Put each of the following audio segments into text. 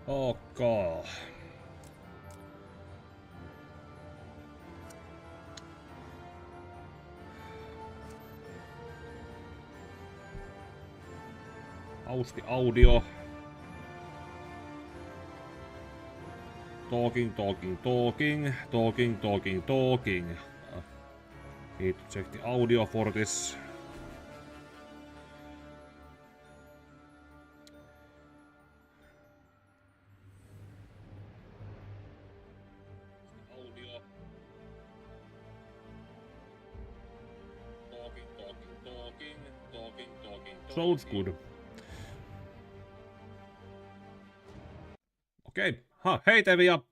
Okay. Austi audio. Talking. Need to check the audio for this. Audio. Talking. Sounds good. Okei. Hei Tevia.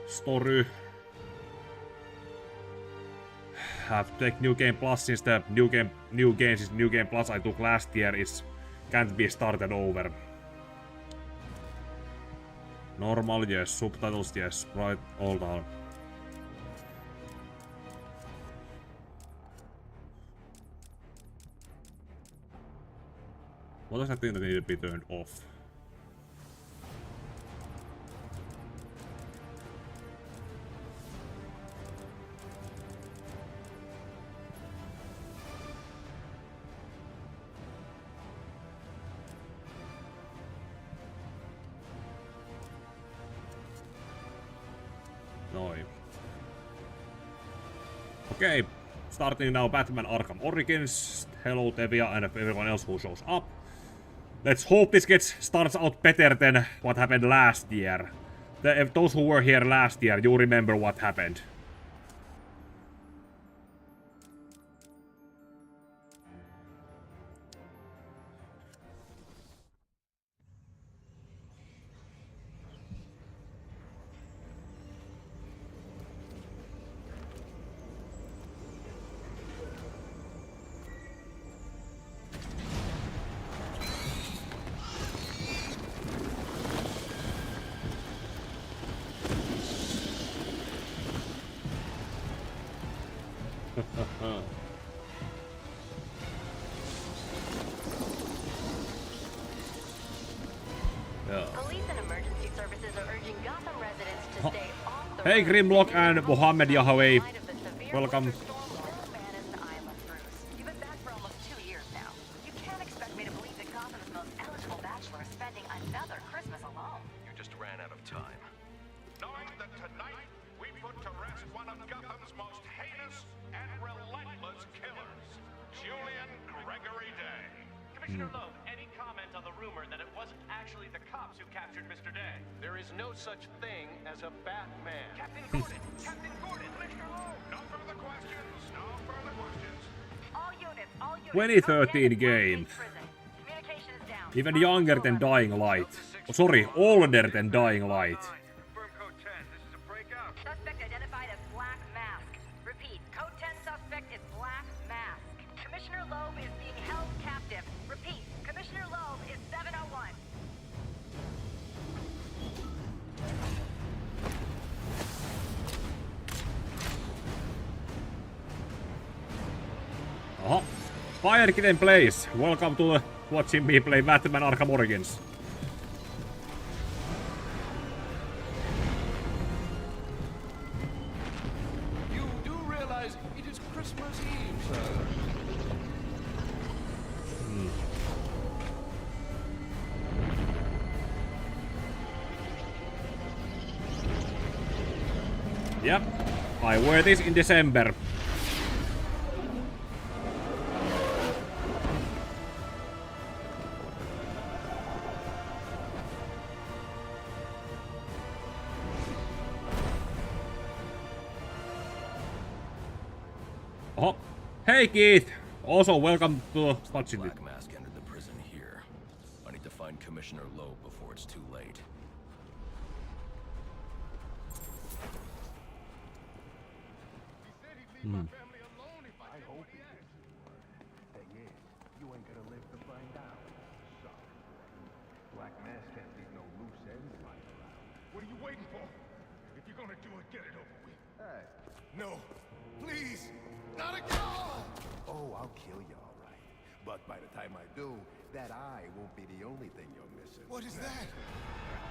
Story. Have to take New Game Plus since the New Game Plus I took last year can't be started over. Normal, yes. Subtitles, yes. Right, all down. What is that thing that needed to be turned off? Noin. Okay, starting now Batman Arkham Origins. Hello Tevia and everyone else who shows up. Let's hope this starts out better than what happened last year. If those who were here last year, you remember what happened. Hey Grimlock and Mohammed Yahweh, welcome. Commissioner Loeb, any comment on the rumor that it wasn't actually the cops who captured Mr. Day? There is no such thing as a Batman. Captain Gordon! Captain Gordon! Commissioner Loeb! No further questions! No further questions! All units, 2013 game. Even younger than Dying Light. Oh, sorry, older than Dying Light. Suspect identified as Black Mask. Repeat, Code 10 suspect is Black Mask. Commissioner Loeb is being held captive. Repeat, Commissioner Loeb is 701. Fire Kitten Plays. Welcome to watching me play Batman Arkham Origins. You do realize it is Christmas Eve, sir. Yep, I wear this in December. Oh, hey Keith! Also welcome to watching it. Black Mask entered the prison here. I need to find Commissioner Loeb before it's too late. What are you waiting for? If you're gonna do it, get it over with. Hey. No. Please! Not again! Oh, I'll kill you, all right. But by the time I do, that eye won't be the only thing you're missing. What is that?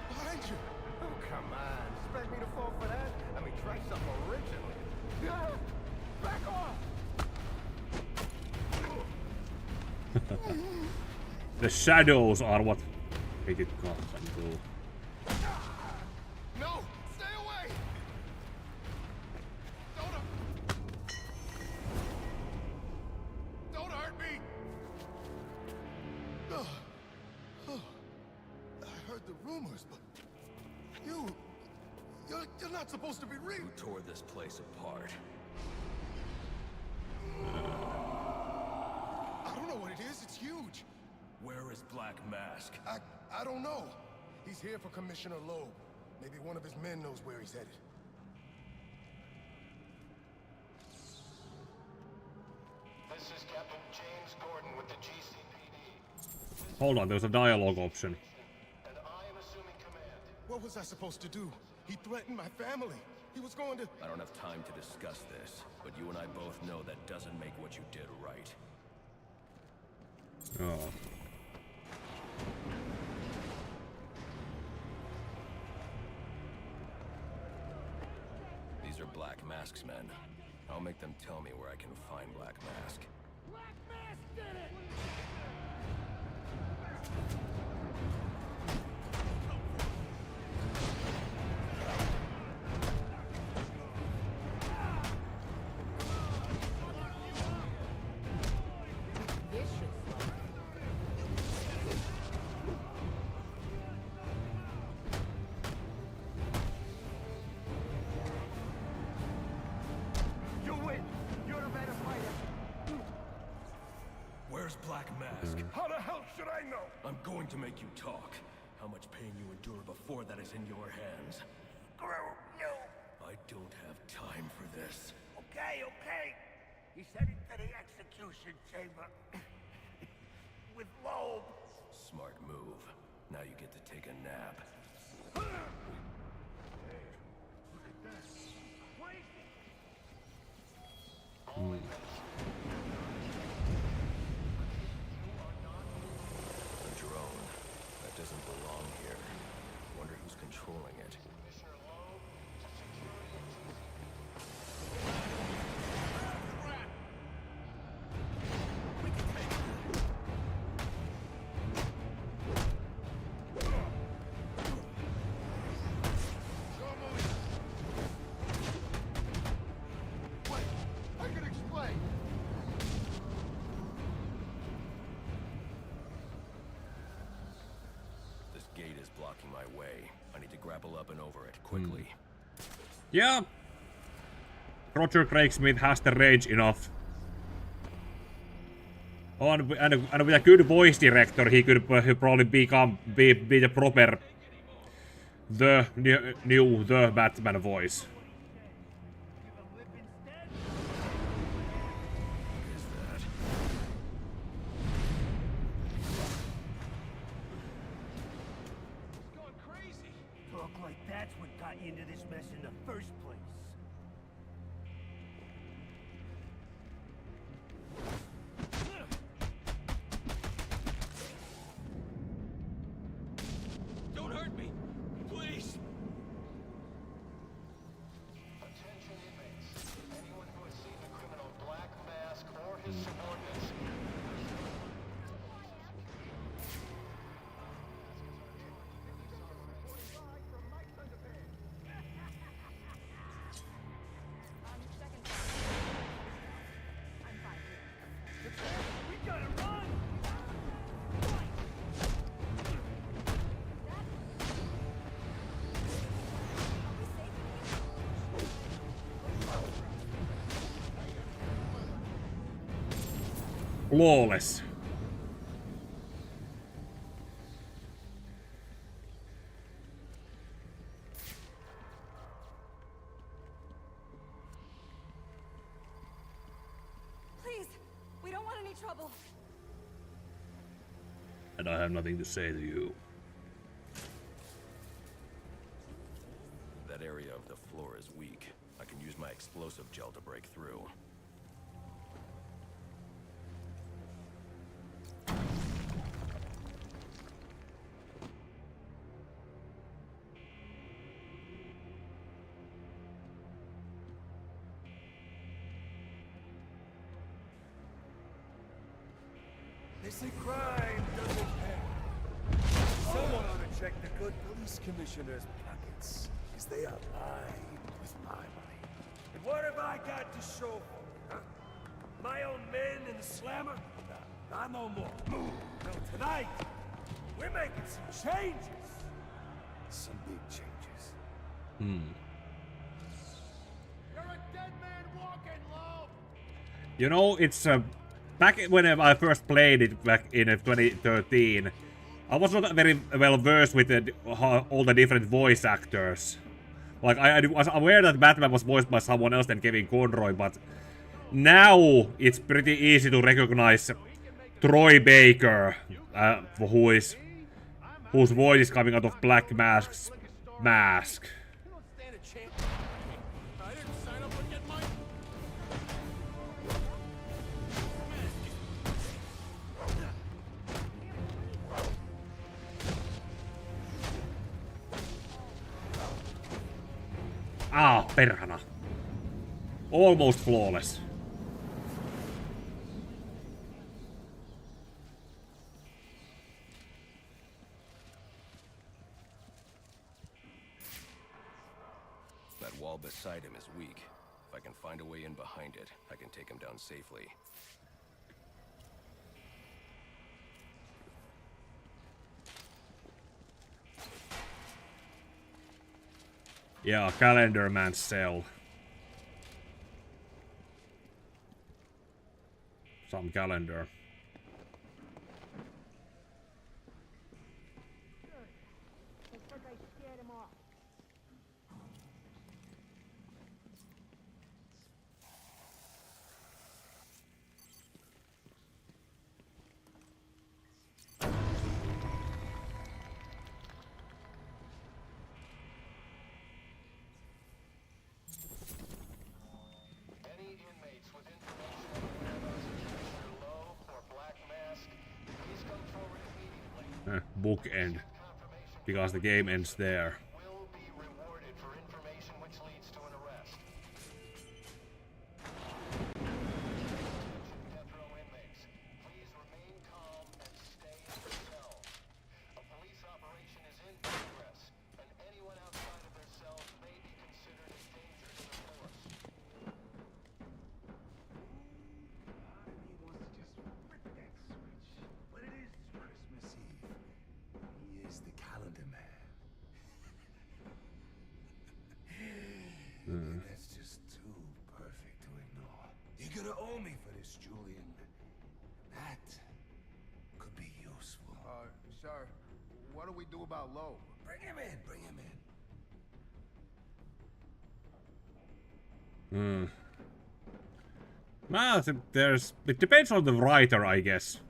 Behind you! Oh, come on. Expect me to fall for that? I mean, try something original. Ah, back off! The shadows are what make it come and go. No! Stay away! Don't hurt me! Oh. I heard the rumors, but you're not supposed to be real. Who tore this place apart? I don't know what it is. It's huge. Where is Black Mask? I don't know. He's here for Commissioner Loeb. Maybe one of his men knows where he's headed. This is Captain James Gordon with the GCPD. Hold on, there's a dialogue option. And I am assuming command. What was I supposed to do? He threatened my family. He was going to... I don't have time to discuss this, but you and I both know that doesn't make what you did right. Oh. These are Black Mask's men. I'll make them tell me where I can find Black Mask. Black Mask did it! You win! You're the better fighter! Where's Black Mask? How the hell should I know? I'm going to make you talk. How much pain you endure before that is in your hands. Screw you! I don't have time for this. Okay. He's heading to the execution chamber. With Loeb. Smart move. Now you get to take a nap. A drone. That doesn't belong here. Wonder who's controlling it. Wait, I can explain. This gate is blocking my way. I need to grapple up and over it quickly. Yeah. Roger Craig Smith has the range enough. Oh, and with a good voice director, he could probably be the proper the Batman voice. Is that? Going crazy. Talk like that's what got you into this mess in the first place. Don't hurt me. Please. Attention inmates. Anyone who has seen the criminal Black Mask or his subordinates. We gotta run! Flawless. Please, we don't want any trouble. And I have nothing to say to you. That area of the floor is weak. I can use my explosive gel to break through. They say crime doesn't pay. Someone ought to check the good police commissioner's pockets, because they are lined with my money. And what have I got to show for it, huh? My own men in the slammer? Nah, not no more. No, tonight, we're making some changes. Some big changes. You're a dead man walking, Loeb! You know, it's back when I first played it back in 2013. I was not very well versed with all the different voice actors. Like, I was aware that Batman was voiced by someone else than Kevin Conroy, but now it's pretty easy to recognize Troy Baker, whose voice is coming out of Black Mask's mask. You don't stand a chance. I didn't sign up to get my... Ah, perhana. Almost flawless. That wall beside him is weak. If I can find a way in behind it, I can take him down safely. Yeah, Calendar Man's cell. Some calendar. Any inmates with information on the whereabouts of Commissioner Loeb or Black Mask, please come forward immediately. Bookend. Because the game ends there. Will be rewarded for information which leads to an arrest. Death row inmates, please remain calm and stay in your cells. A police operation is in progress, and anyone outside of their cells may be considered a danger to the force. He wants to just flip that switch. But it is Christmas Eve. He is the calendar man. That's just too perfect to ignore. You're gonna owe me for this, Julian. That could be useful. Sir, what do we do about Loeb? Bring him in, bring him in. Well, it depends on the writer, I guess.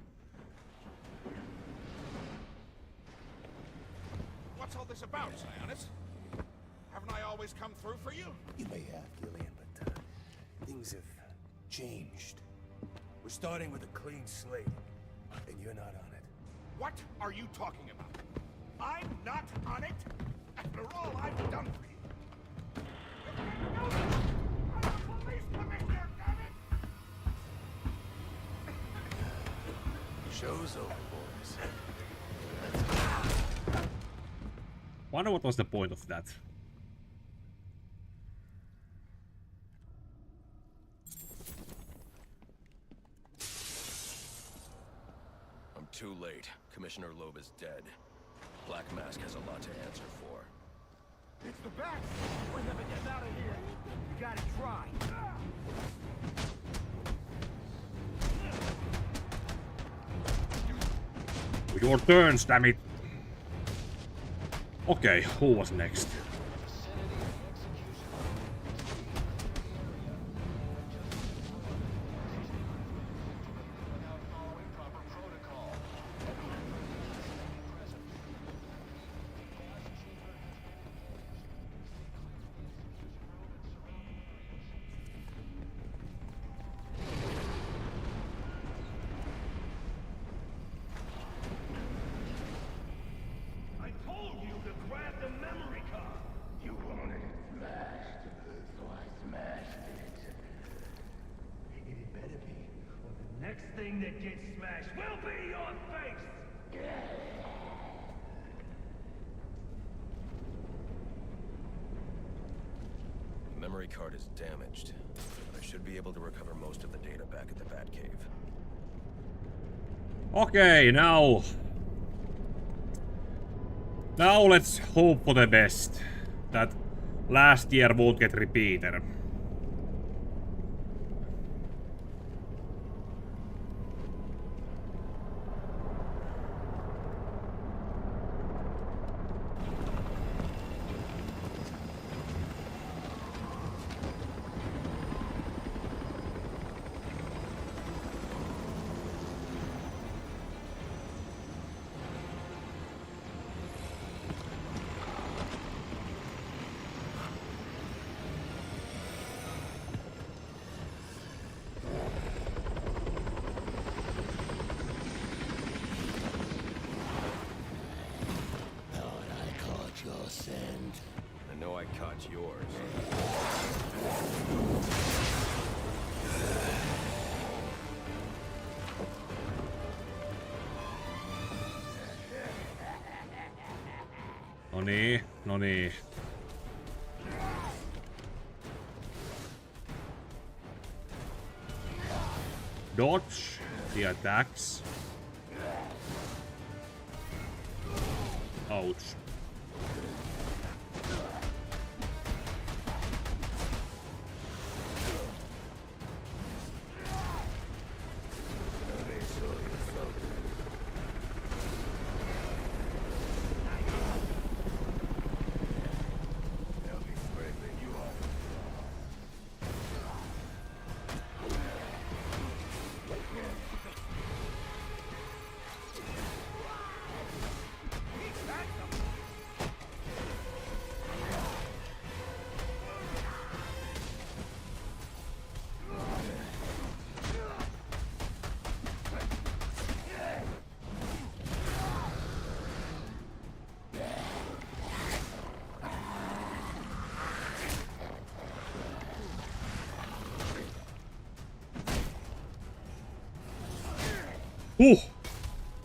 What's all this about, Sionis? Haven't I always come through for you? You may have, Gillian, but things have changed. We're starting with a clean slate, and you're not on it. What are you talking about? I'm not on it? After all I've done for you. I'm a police commissioner, damn it! Show's over, boys. Wonder what was the point of that. I'm too late. Commissioner Loeb is dead. Black Mask has a lot to answer for. It's the bat! We're never getting out of here. You gotta try. Your turns, damn it. Okay, who was next? I told you to grab the memory card. thing that gets smashed will be your face! The memory card is damaged, but I should be able to recover most of the data back at the Batcave. Okay, now let's hope for the best. That last year won't get repeated. I know I caught yours. No niin. Dodge the attacks. Ouch.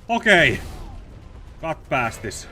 Okay. Got past this.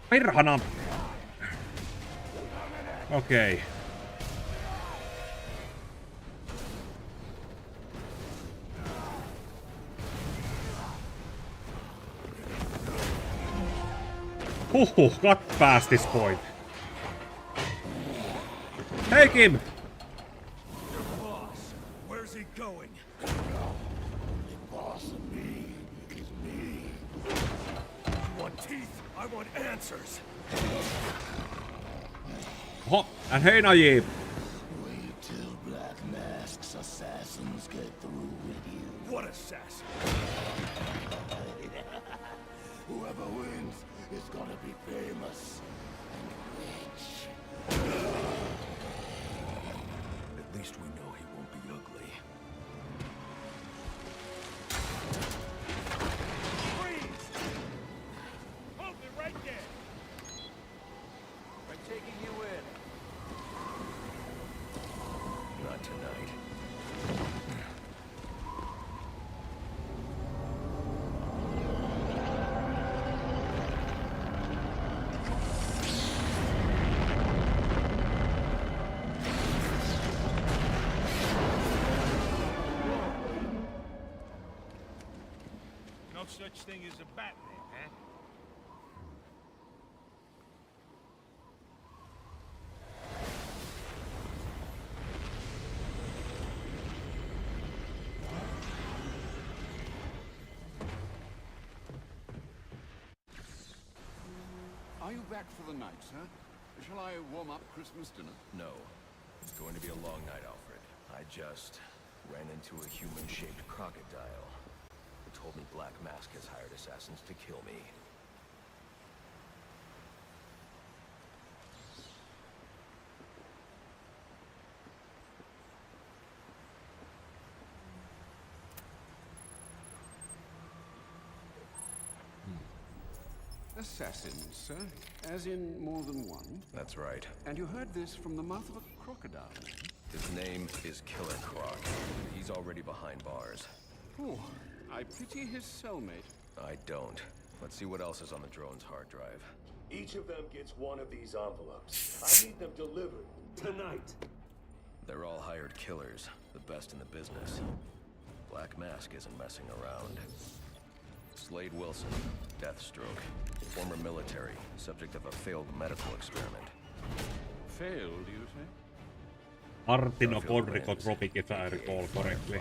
Perhana. Okei. Got past this point. Take him! Boss, where's he going? Boss of me is me. You want teeth? I want answers. Oho, and hei Najib. Wait till Black Mask's assassins get through with you. What assassin? Whoever wins is gonna be famous and rich. At least we know he won't be ugly. Freeze! Hold it right there! I'm taking you in. Not tonight. No such thing as a Batman, huh? Are you back for the night, sir? Shall I warm up Christmas dinner? No. It's going to be a long night, Alfred. I just ran into a human-shaped crocodile. It told me Black Mask has hired assassins to kill me. Assassins, sir? As in more than one? That's right. And you heard this from the mouth of a crocodile? His name is Killer Croc. He's already behind bars. Oh, I pity his cellmate. I don't. Let's see what else is on the drone's hard drive. Each of them gets one of these envelopes. I need them delivered tonight. They're all hired killers, the best in the business. Black Mask isn't messing around. Slade Wilson, Deathstroke, former military, subject of a failed medical experiment. Failed, you say? Artinochondricotropic, if I recall correctly.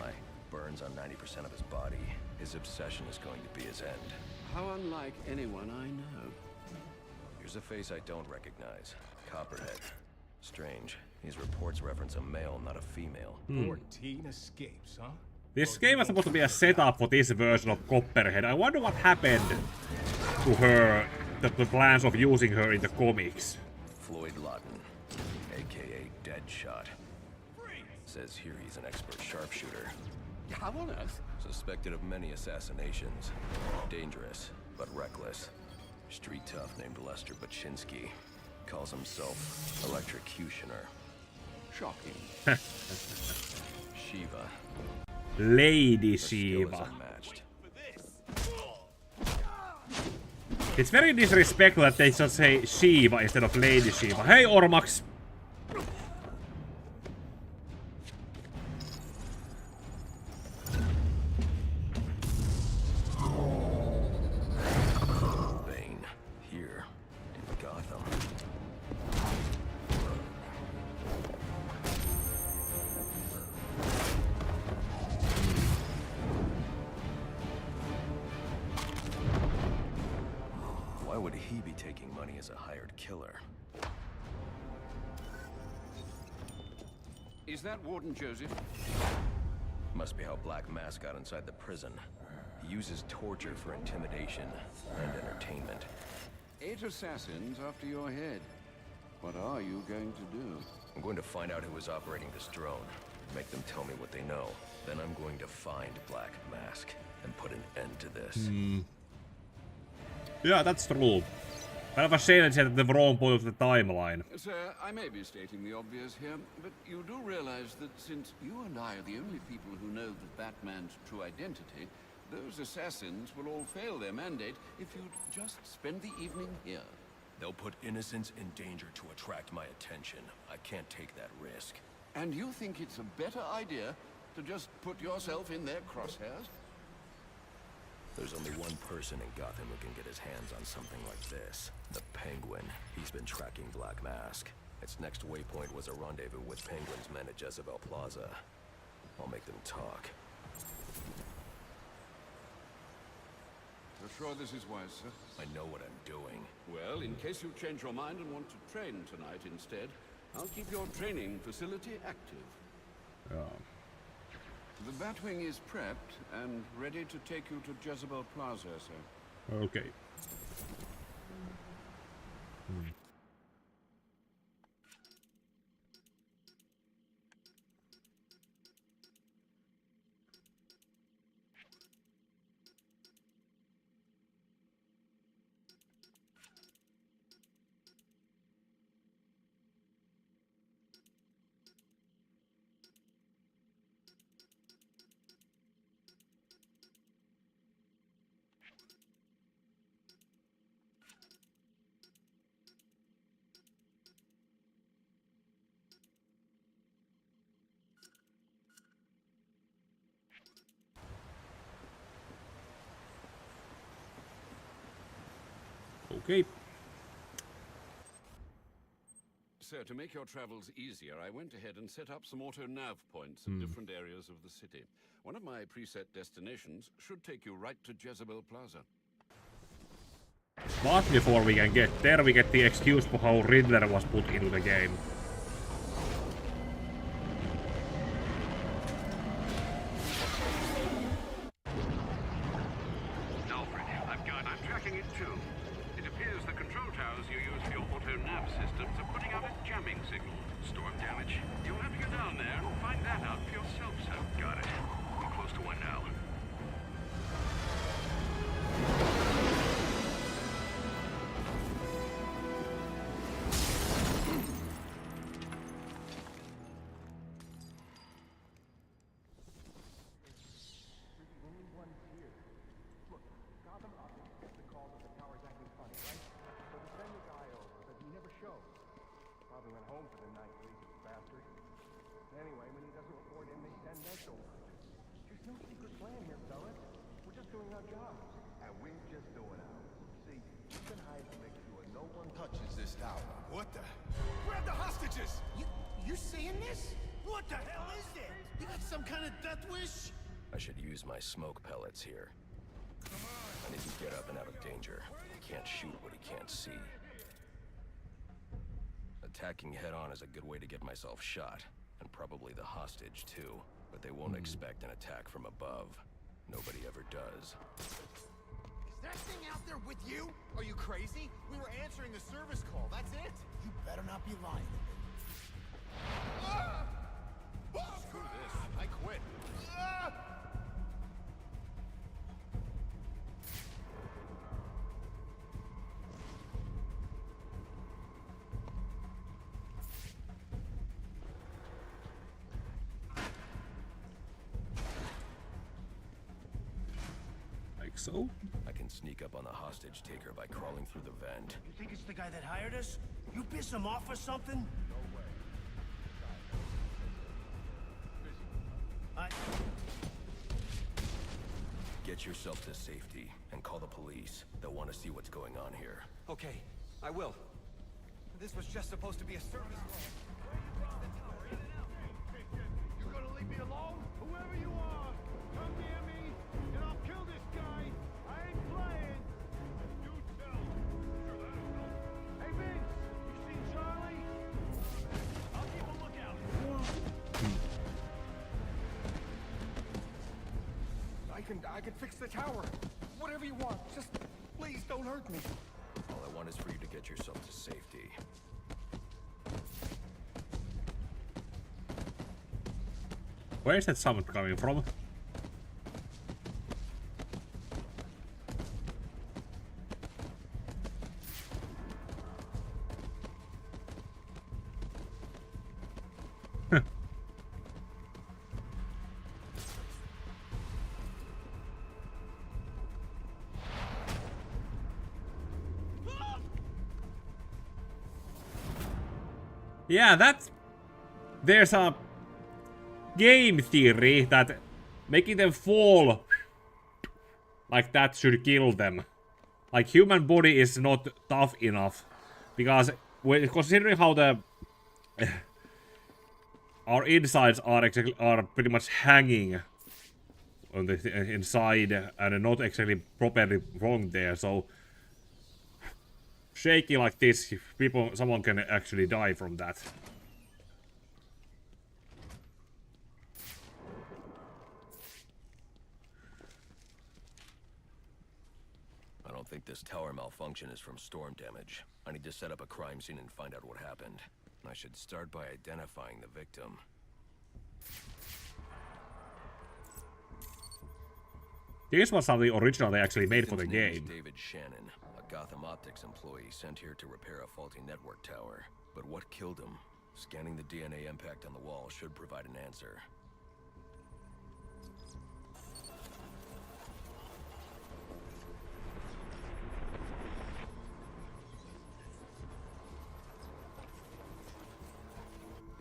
Burns on 90% of his body. His obsession is going to be his end. How unlike anyone I know. Here's a face I don't recognize. Copperhead. Strange. These reports reference a male, not a female. 14 escapes, huh? This game was supposed to be a setup for this version of Copperhead. I wonder what happened to her, the plans of using her in the comics. Floyd Lawton, aka Deadshot. Says here he's an expert sharpshooter. How on earth? Suspected of many assassinations. Dangerous, but reckless. Street tough named Lester Baczynski. Calls himself Electrocutioner. Shocking. Shiva. Lady Shiva. It's very disrespectful that they just say Shiva instead of Lady Shiva. Hey, Ormax! Bane, here in Gotham. Why would he be taking money as a hired killer? Is that Warden Joseph? Must be how Black Mask got inside the prison. He uses torture for intimidation and entertainment. 8 assassins after your head. What are you going to do? I'm going to find out who is operating this drone. Make them tell me what they know. Then I'm going to find Black Mask and put an end to this. Yeah, that's true. Kind of a shame that the wrong point of the timeline. Sir, I may be stating the obvious here, but you do realize that since you and I are the only people who know the Batman's true identity, those assassins will all fail their mandate if you'd just spend the evening here. They'll put innocents in danger to attract my attention. I can't take that risk. And you think it's a better idea to just put yourself in their crosshairs? There's only one person in Gotham who can get his hands on something like this. The Penguin. He's been tracking Black Mask. Its next waypoint was a rendezvous with Penguin's men at Jezebel Plaza. I'll make them talk. You're sure this is wise, sir? I know what I'm doing. Well, in case you change your mind and want to train tonight instead, I'll keep your training facility active. Yeah. The Batwing is prepped and ready to take you to Jezebel Plaza, sir. Okay. Okay. So, to make your travels easier, I went ahead and set up some auto-nav points at different areas of the city. One of my preset destinations should take you right to Jezebel Plaza. But before we can get there, we get the excuse for how Riddler was put into the game. Alfred, I'm tracking it too. It appears the control towers you use for your auto-nav systems are putting out a jamming signal. Storm damage. You'll have to go down there and find that out for yourself, sir. Got it. I'm close to one now. Probably went home for the night, lazy bastard. Anyway, when he doesn't report in, they send us over. There's no secret plan here, fellas. We're just doing our jobs. And we're just doing ours. See, we've been hired to make sure no one touches this tower. What the? Grab the hostages! You seeing this? What the hell is it? You got some kind of death wish? I should use my smoke pellets here. I need to get up and out of danger. He can't shoot what he can't see. Attacking head-on is a good way to get myself shot, and probably the hostage too, but they won't expect an attack from above. Nobody ever does. Is that thing out there with you? Are you crazy? We were answering a service call, that's it? You better not be lying to me. Screw this, I quit. So? I can sneak up on the hostage taker by crawling through the vent. You think it's the guy that hired us? You piss him off or something? No way. Get yourself to safety and call the police. They'll want to see what's going on here. Okay, I will. This was just supposed to be a service call. You gonna leave me alone? Whoever you are, come near me, and I'll kill this guy. I ain't playing. You tell. Hey, Vince, you seen Charlie? I'll keep a lookout. I can fix the tower. Whatever you want. Just please don't hurt me. All I want is for you to get yourself to safety. Where is that sound coming from? Yeah, that's... There's a game theory that making them fall like that should kill them. Like, human body is not tough enough. Because, considering how the... our insides are pretty much hanging on the inside and not exactly properly wrong there, so... Shaky like this, someone can actually die from that. I don't think this tower malfunction is from storm damage. I need to set up a crime scene and find out what happened. I should start by identifying the victim. This was something original they actually made for the game. David Shannon, a Gotham Optics employee sent here to repair a faulty network tower. But what killed him? Scanning the DNA impact on the wall should provide an answer.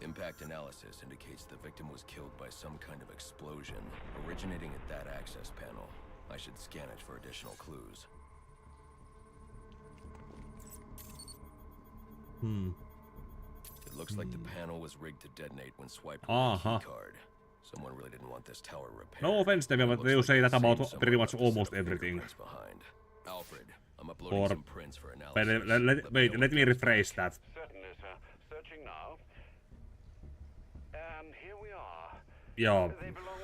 Impact analysis indicates the victim was killed by some kind of explosion, originating at that access panel. I should scan it for additional clues. It looks like the panel was rigged to detonate when swiped with a key card. Someone really didn't want this tower repaired. No offense to me, but they say that about pretty much almost everything. Behind. Alfred, I'm uploading Or some prints for wait, analysis. let me rephrase that. Certainly, sir. Searching now. And here we are. Yeah. They belong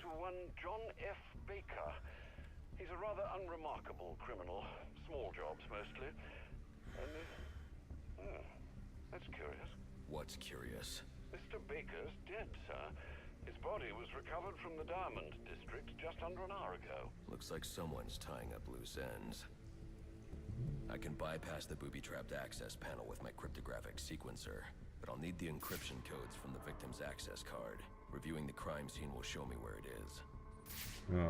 to one John F. Baker. He's a rather unremarkable criminal. Small jobs, mostly. And that's curious. What's curious? Mr. Baker's dead, sir. His body was recovered from the Diamond District just under an hour ago. Looks like someone's tying up loose ends. I can bypass the booby-trapped access panel with my cryptographic sequencer, but I'll need the encryption codes from the victim's access card. Reviewing the crime scene will show me where it is. Oh.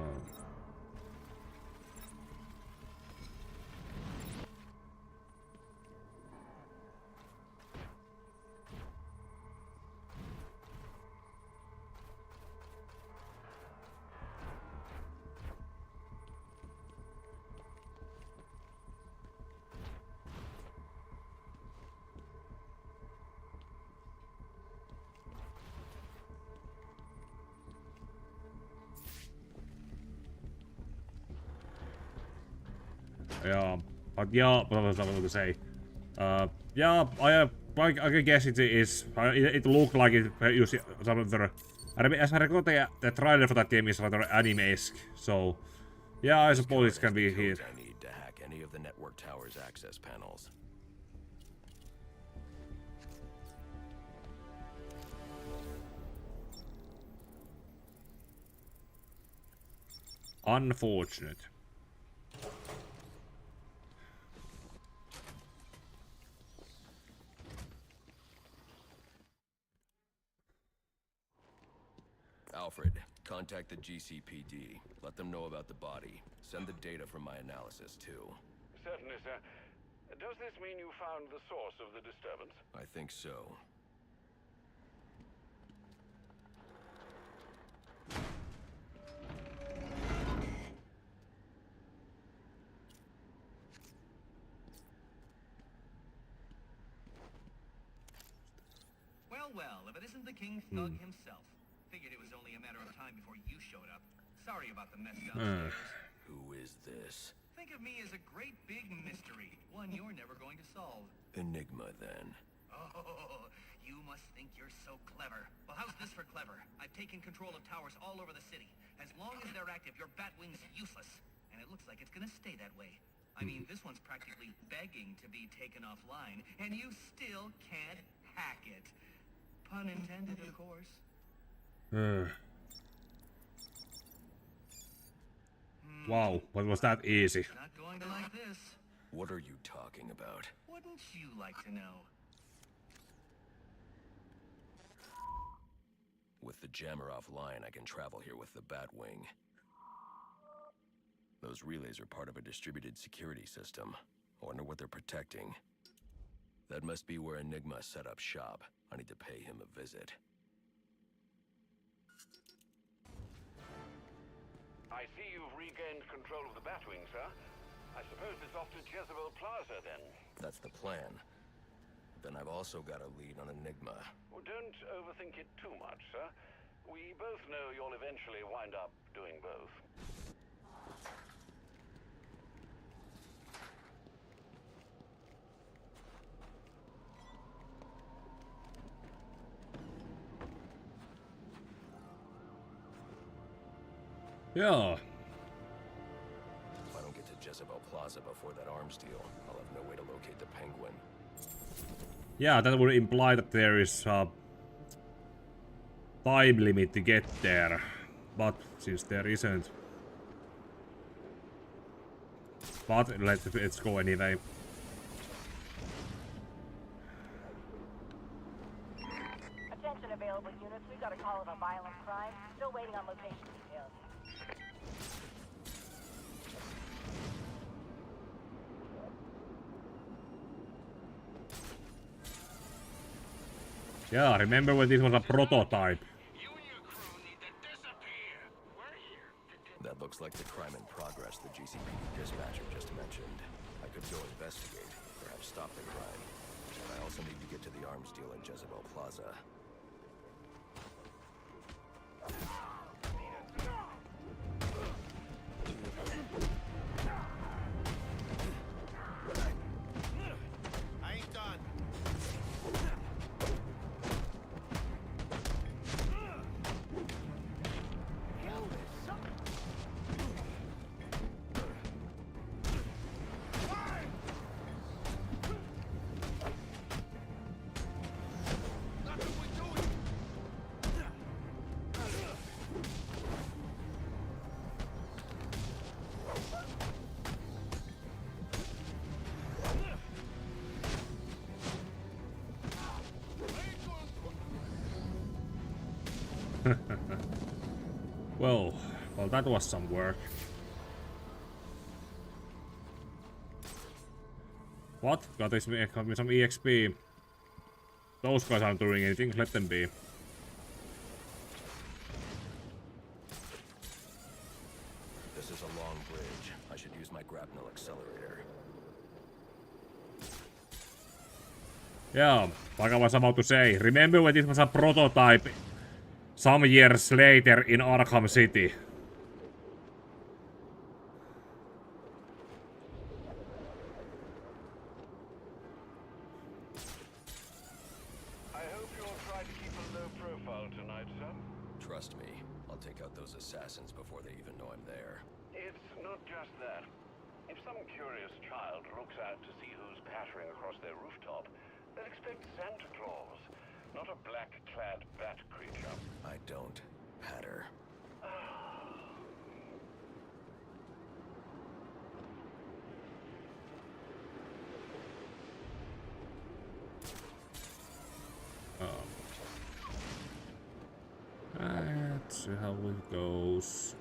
Yeah, but yeah, what was I going to say? Yeah, I can guess it is. It looked like it used some of the. As I recall, the trailer for that game is rather anime-esque, so yeah, I suppose it can be here. I need to hack any of the network tower's access panels. Unfortunate. Alfred, contact the GCPD. Let them know about the body. Send the data from my analysis, too. Certainly, sir. Does this mean you found the source of the disturbance? I think so. Well, if it isn't the King's thug himself. Figured it was only a matter of time before you showed up. Sorry about the mess downstairs. Who is this? Think of me as a great big mystery, one you're never going to solve. Enigma, then. Oh, you must think you're so clever. Well, how's this for clever? I've taken control of towers all over the city. As long as they're active, your Batwing's useless. And it looks like it's gonna stay that way. I mean, this one's practically begging to be taken offline, and you still can't hack it. Pun intended, of course. Wow, what was that easy? Not going to like this. What are you talking about? Wouldn't you like to know? With the jammer offline, I can travel here with the Batwing. Those relays are part of a distributed security system. I wonder what they're protecting. That must be where Enigma set up shop. I need to pay him a visit. I see you've regained control of the Batwing, sir. I suppose it's off to Jezebel Plaza, then. That's the plan. Then I've also got a lead on Enigma. Well, don't overthink it too much, sir. We both know you'll eventually wind up doing both. Yeah. If I don't get to Jezebel Plaza before that arms deal, I'll have no way to locate the Penguin. Yeah, that would imply that there is a time limit to get there. But since there isn't. But let's go anyway. Attention available units, we've got a call of a violent crime. Still waiting on location details. Yeah, remember when this was a prototype? You and your crew need to disappear. We're here. That looks like the crime in progress the GCPD dispatcher just mentioned. I could go investigate, perhaps stop the crime. But I also need to get to the arms deal at Jezebel Plaza. Well, that was some work. What? Got me some EXP. Those guys aren't doing anything, let them be. This is a long bridge. I should use my grapnel accelerator. Yeah, like I was about to say, remember when this was a prototype some years later in Arkham City? I hope you'll try to keep a low profile tonight, sir. Trust me, I'll take out those assassins before they even know I'm there. It's not just that. If some curious child looks out to see who's pattering across their rooftop, they'll expect Santa Claus, not a black-clad bat creature. I don't patter. Let's see how it goes.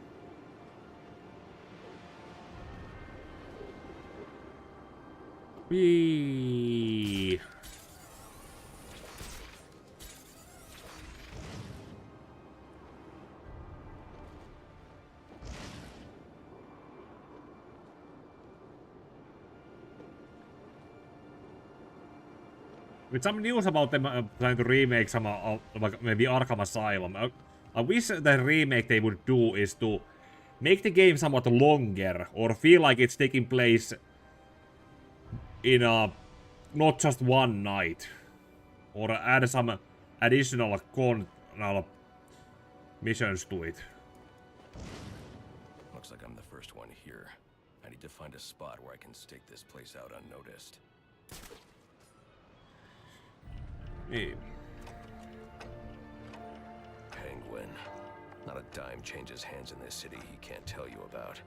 Whee! With some news about them trying to remake some, like maybe Arkham Asylum. I wish the remake they would do is to make the game somewhat longer, or feel like it's taking place in not just one night, or add some additional missions to it. Looks like I'm the first one here. I need to find a spot where I can stake this place out unnoticed. Hey. Penguin. Not a dime changes hands in this city he can't tell you about.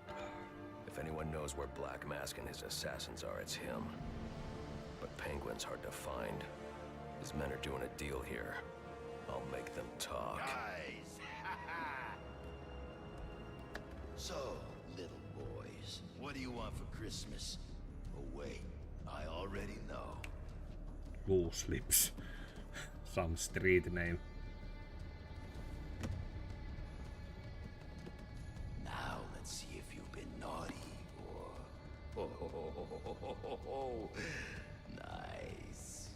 If anyone knows where Black Mask and his assassins are, it's him. But Penguin's hard to find. His men are doing a deal here. I'll make them talk. Guys! So, little boys, what do you want for Christmas? Oh wait, I already know. Loose lips. Some street name. Now let's see if you've been naughty or... Oh, nice.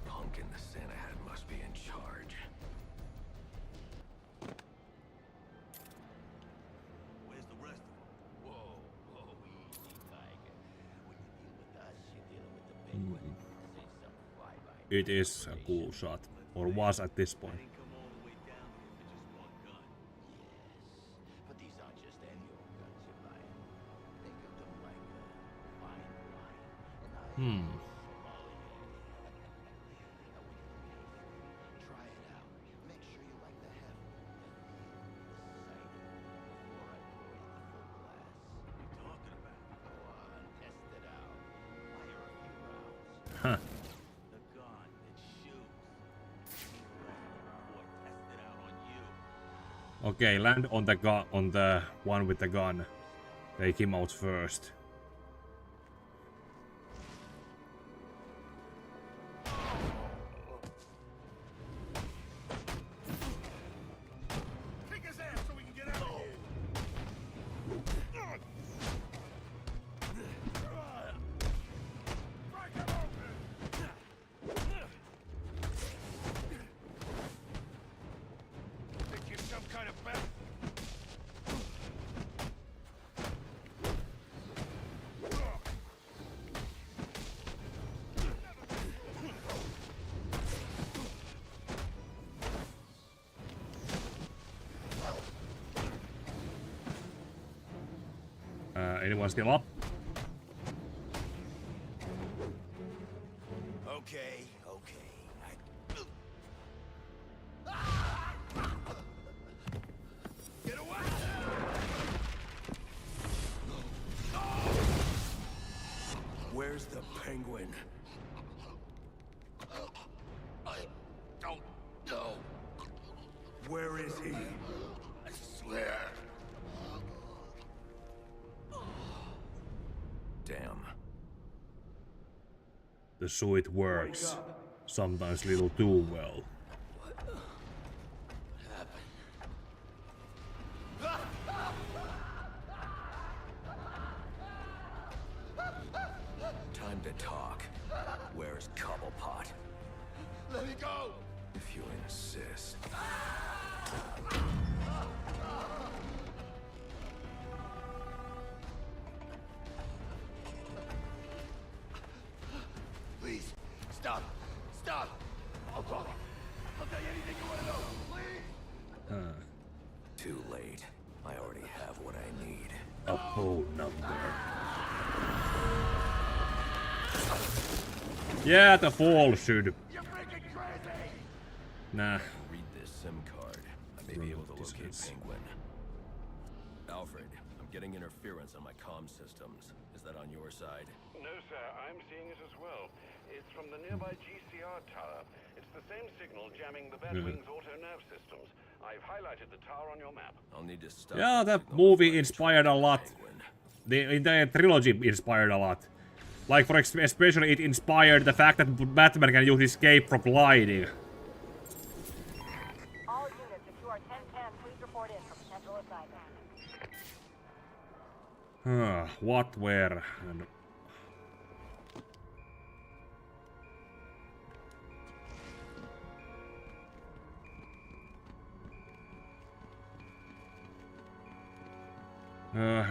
Pumpkin the Santa hat must be in charge. Where's the rest of them? Whoa, easy, Tiger. When you deal with us, you're dealing with the Penguin. Say something fly-by. It is a cool shot, or was at this point. But these aren't just any old guns you're buying. Think of them like a fine wine. Try it out. Make sure you like the heft and feel the sight before I pour you the full glass. What are you talking about? Go on, test it out. Fire a few rounds. Huh. The gun, it shoots. Or test it out on you. Okay, land on the one with the gun. Take him out first. Kick his ass so we can get out of here. Break him open. Think you're some kind of bat? Anyone still up? Okay. Get away! Where's Where's the Penguin? I don't know. Where is he? I swear. Damn. The suit works. Sometimes a little too well. Time to talk. Where's Cobblepot? Let me go! If you insist. Please, stop! Stop! I'll talk. I'll tell you anything you want to know, please! Too late. I already have what I need. A phone number. Yeah, the fall should. You're freaking crazy! Nah. Read this SIM card. I may be able to locate Penguin. Alfred, I'm getting interference on my comm systems. Is that on your side? No, sir, I'm seeing it as well. It's from the nearby GCR tower. It's the same signal jamming the Batwing's auto-nerve systems. I've highlighted the tower on your map. I'll need to stop. Yeah, that movie inspired a lot. The entire trilogy inspired a lot. Like, for especially it inspired the fact that Batman can use escape from gliding. All units, if you are 1010, please report in for potential assignment. What, where, and...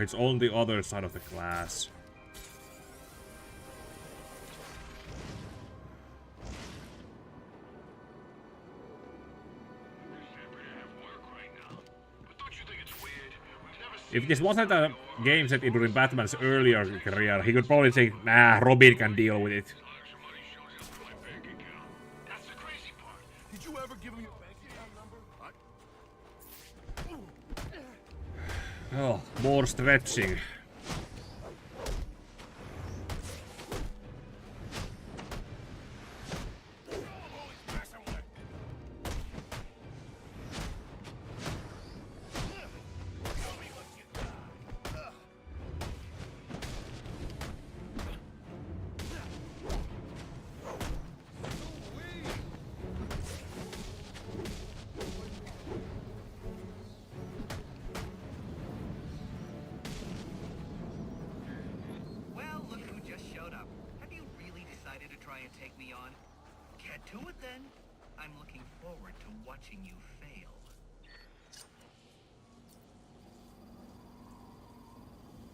it's on the other side of the glass. If this wasn't a game set during Batman's earlier career, he could probably say, nah, Robin can deal with it. Did you ever give him your bank account number? Oh, more stretching.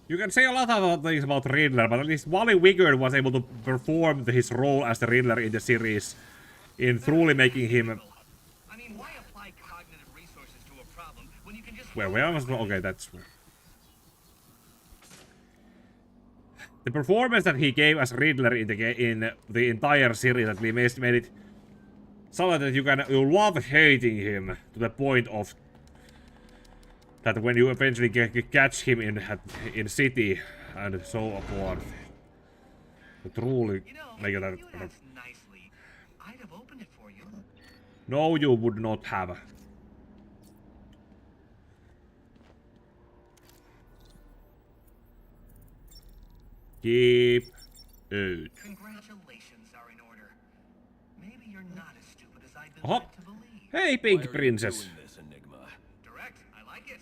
You can say a lot of things about Riddler, but at least Wally Wigard was able to perform his role as the Riddler in the series in truly making him... I mean, why apply cognitive resources to a problem when you can just... Where was... Okay, that's... The performance that he gave as Riddler in the entire series at least made it so that you love hating him to the point of that when you eventually catch him in city and so forth, truly make that. Nicely, I'd have opened it for you. No, you would not have. Keep out. Congratulations are in order. Maybe you're not as stupid as I've been Oh. led to believe. Hey, Pink Princess. Direct, I like it.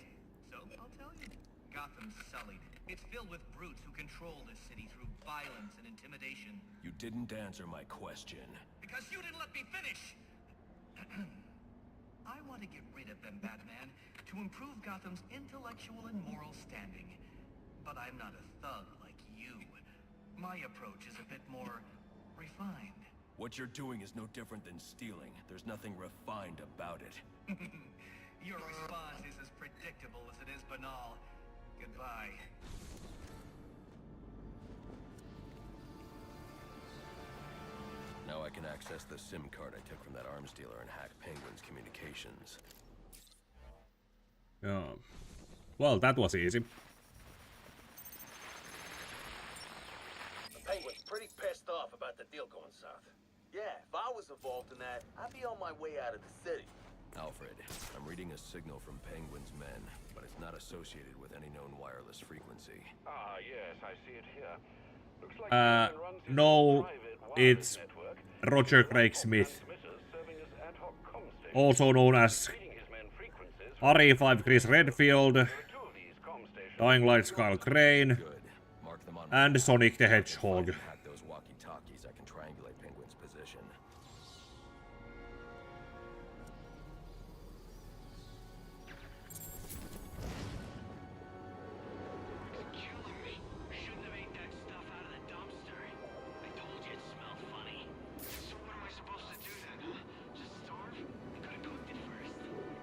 So, I'll tell you. Gotham's sullied. It's filled with brutes who control this city through violence and intimidation. You didn't answer my question. Because you didn't let me finish! I want to get rid of them, Batman, to improve Gotham's intellectual and moral standing. But I'm not a thug like you. My approach is a bit more refined. What you're doing is no different than stealing. There's nothing refined about it. Your response is as predictable as it is banal. Goodbye. Now I can access the SIM card I took from that arms dealer and hack Penguin's communications. Yeah. Well, that was easy. The Penguin's pretty pissed off about the deal going south. Yeah, if I was involved in that, I'd be on my way out of the city. Alfred, I'm reading a signal from Penguin's men, but it's not associated with any known wireless frequency. Ah, yes, I see it here. Looks like Penguin runs his No, private it's wireless network. Roger Craig Smith, Transmitters serving as ad hoc comm stations. also known as Feeding his men frequencies. RE5 Chris Redfield, There are 2 of these comm stations. Dying Light Kyle Crane, Good. Mark them on and Sonic the Hedgehog. hack those walkie-talkies. I can triangulate Penguin's position. It's killing me. Shouldn't have ate that stuff out of the dumpster. I told you it smelled funny. So what am I supposed to do then? Just starve? I could have cooked it first.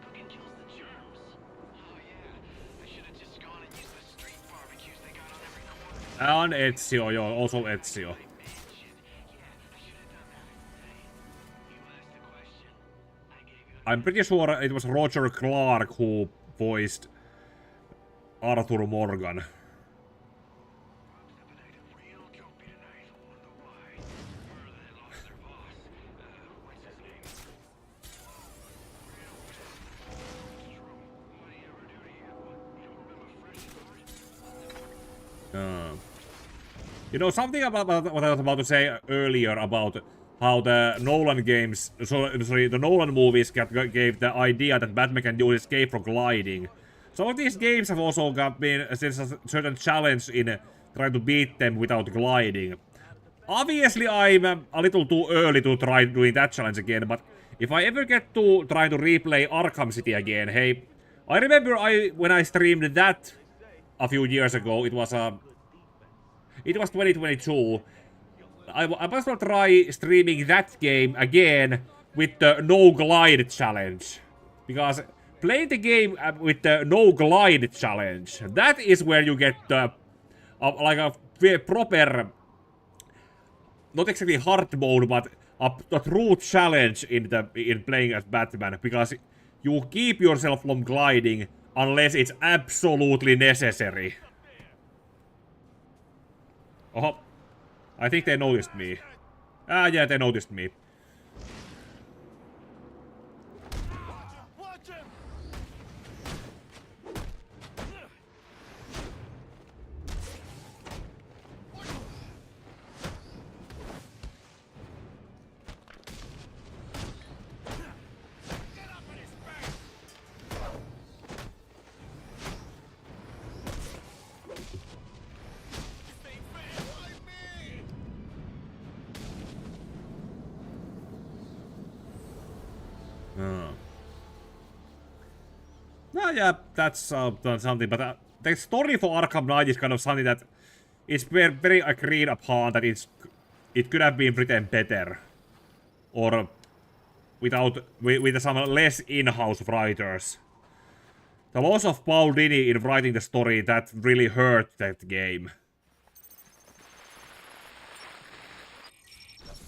Cooking kills the germs. Oh yeah. I should have just gone and used the street barbecues they got on every corner. And Ezio, joo, also Ezio. I'm pretty sure it was Roger Clark who voiced Arthur Morgan. You know, something about what I was about to say earlier about how the Nolan games, the Nolan movies gave the idea that Batman can do escape from gliding. Some of these games have also been a certain challenge in trying to beat them without gliding. Obviously, I'm a little too early to try doing that challenge again, but if I ever get to try to replay Arkham City again, hey, I remember when I streamed that a few years ago, it was 2022. I must well try streaming that game again with the no glide challenge. Because playing the game with the no glide challenge, that is where you get like a proper, not exactly hard mode, but a true challenge in playing as Batman. Because you keep yourself from gliding unless it's absolutely necessary. Oh, I think they noticed me. Ah, yeah, they noticed me. Watch him! No, yeah, that's something, but the story for Arkham Knight is kind of something that it's very agreed upon that it could have been written better. Or with some less in-house writers. The loss of Paul Dini in writing the story, that really hurt that game.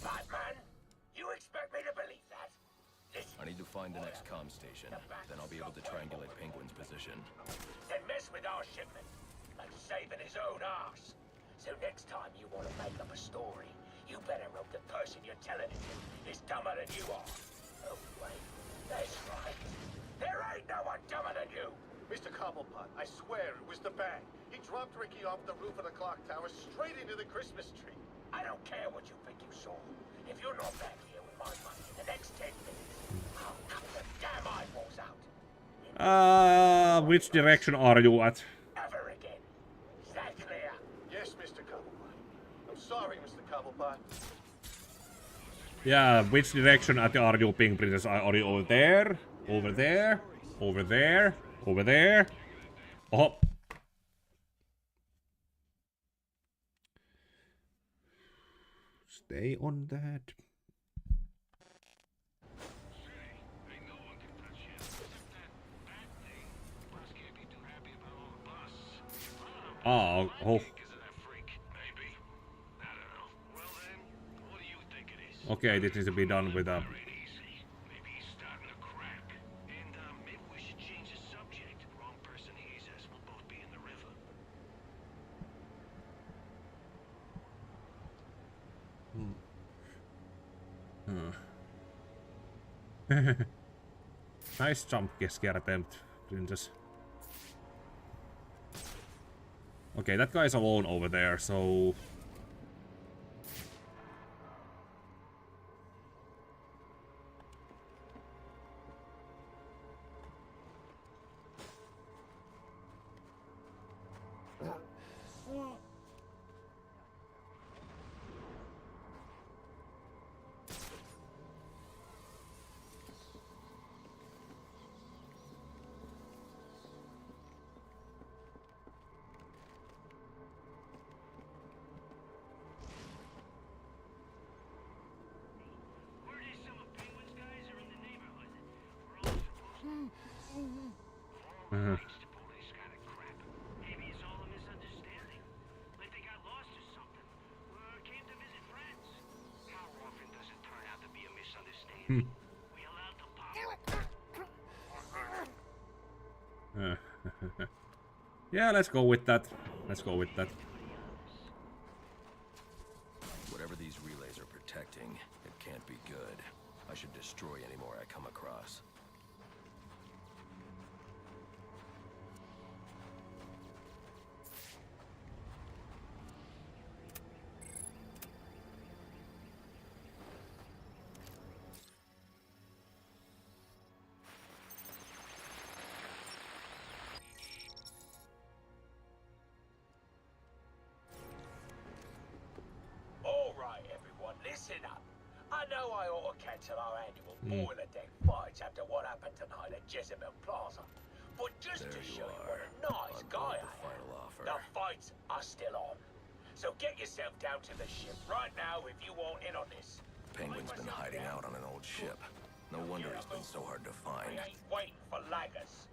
Batman? You expect me to believe that? I need to find the next comm station. Then I'll be able to triangulate Penguin's position. Then mess with our shipment, like saving his own arse. So next time you want to make up a story, you better hope the person you're telling it to is dumber than you are. Oh wait, that's right. There ain't no one dumber than you. Mr. Cobblepot, I swear it was the bang. He dropped Ricky off the roof of the clock tower straight into the Christmas tree. I don't care what you think you saw. If you're not back here with my money in the next 10 minutes, I'll cut the damn eyeballs out. Which direction are you at? Ever again. Is that clear? Yes, Mr. Cobblepot. I'm sorry, Mr. Cobblepot. Yeah, which direction are you, Pink Princess? Are you over there? Over there? Over there? Over there? Oh. Stay on that. Oh. Okay, this needs to be done with a... Nice jump scare attempt, princess. Okay, that guy's alone over there, so... Yeah, let's go with that. Let's go with that. Whatever these relays are protecting, it can't be good. I should destroy any more I come across. Listen up. I know I ought to cancel our annual boiler deck fights after what happened tonight at Jezebel Plaza. But just to show you what a nice guy I am, the fights are still on. So get yourself down to the ship right now if you want in on this. Penguin's been hiding out on an old ship. No wonder he's been so hard to find. We ain't waiting for laggers.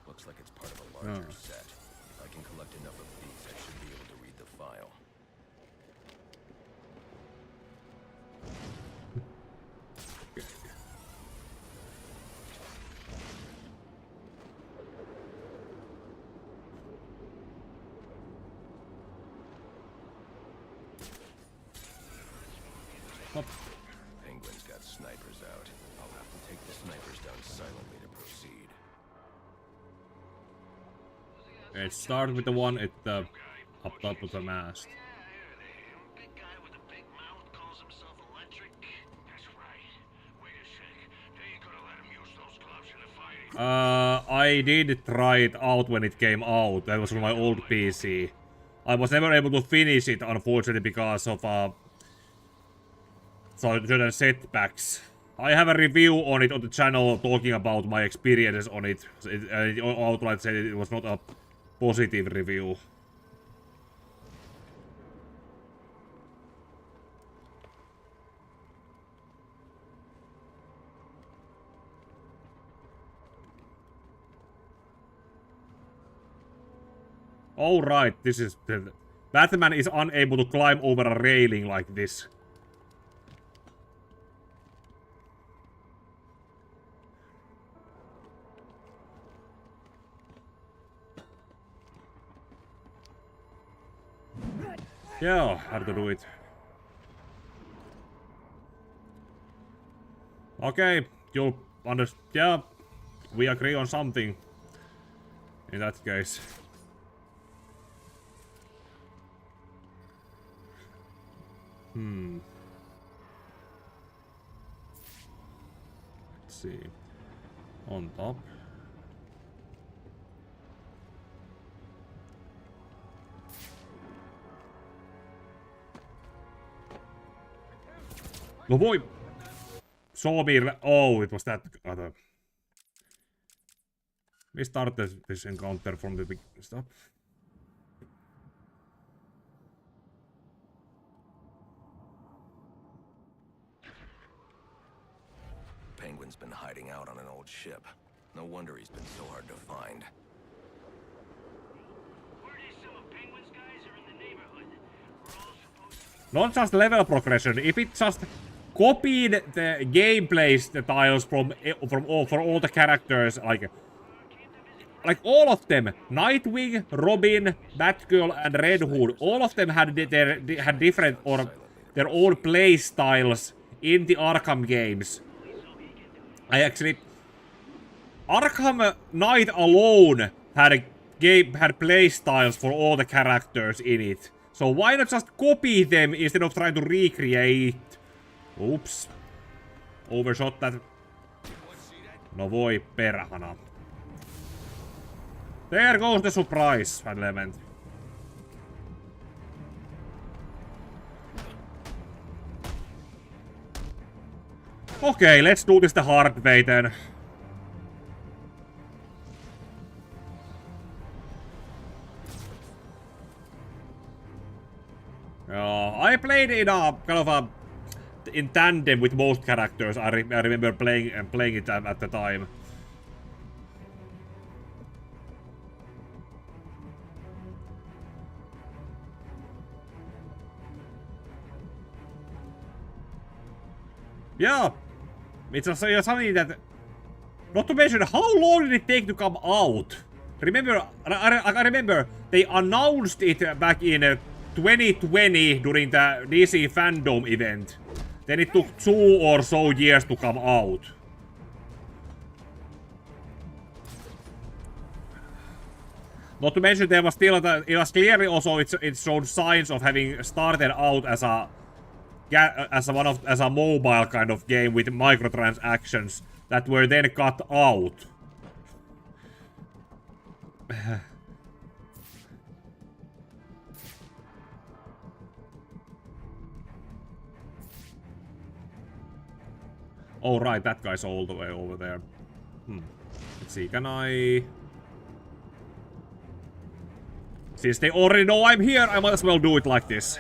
Looks like it's part of a larger set. If I can collect enough of these, I should be able to read the file. Penguin's got snipers out. I'll have to take the snipers down silently to proceed. It started with the one at the up top of the mast. I did try it out when it came out. That was on my old PC. I was never able to finish it, unfortunately, because of certain setbacks. I have a review on it on the channel talking about my experiences on it. It outright said it was not a positive review. Oh right, this is the Batman is unable to climb over a railing like this. Yeah, how to do it. Okay, you'll understand. Yeah, we agree on something. In that case. Let's see. On top. No boy! Sawmill. Oh, it was that other. We started this encounter from the beginning. Stop. Penguin's been hiding out on an old ship. No wonder he's been so hard to find. Not just level progression, if it just copied the gameplay styles from all the characters, like all of them, Nightwing, Robin, Batgirl, and Red Hood, all of them had different or their own play styles in the Arkham games. Arkham Knight alone had play styles for all the characters in it. So why not just copy them instead of trying to recreate? Oops. Overshot that. No voi perhana. There goes the surprise element. Okay, let's do this the hard way then. I played in in tandem with most characters. I remember playing it at the time. Yeah, it's something that. Not to mention, how long did it take to come out? Remember, I remember they announced it back in 2020 during the DC fandom event. Then it took 2 or so years to come out. Not to mention, there was still it was clearly also it showed signs of having started out as a mobile kind of game with microtransactions that were then cut out. Oh right, that guy's all the way over there. Let's see, can I... Since they already know I'm here, I might as well do it like this.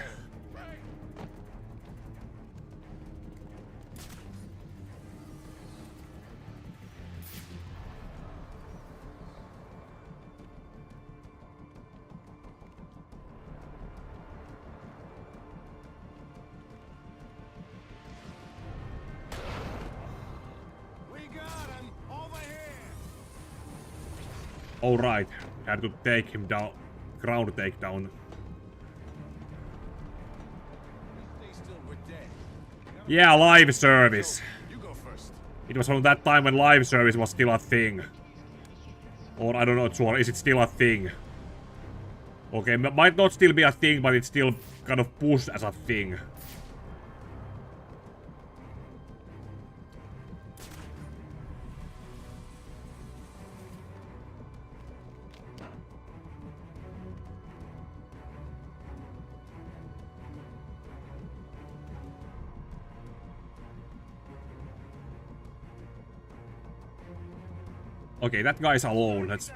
Oh right, had to take him down, ground takedown. Yeah, live service. It was from that time when live service was still a thing. Or I don't know, sure, is it still a thing? Okay, might not still be a thing, but it's still kind of pushed as a thing. Okay, that guy's alone. Let's...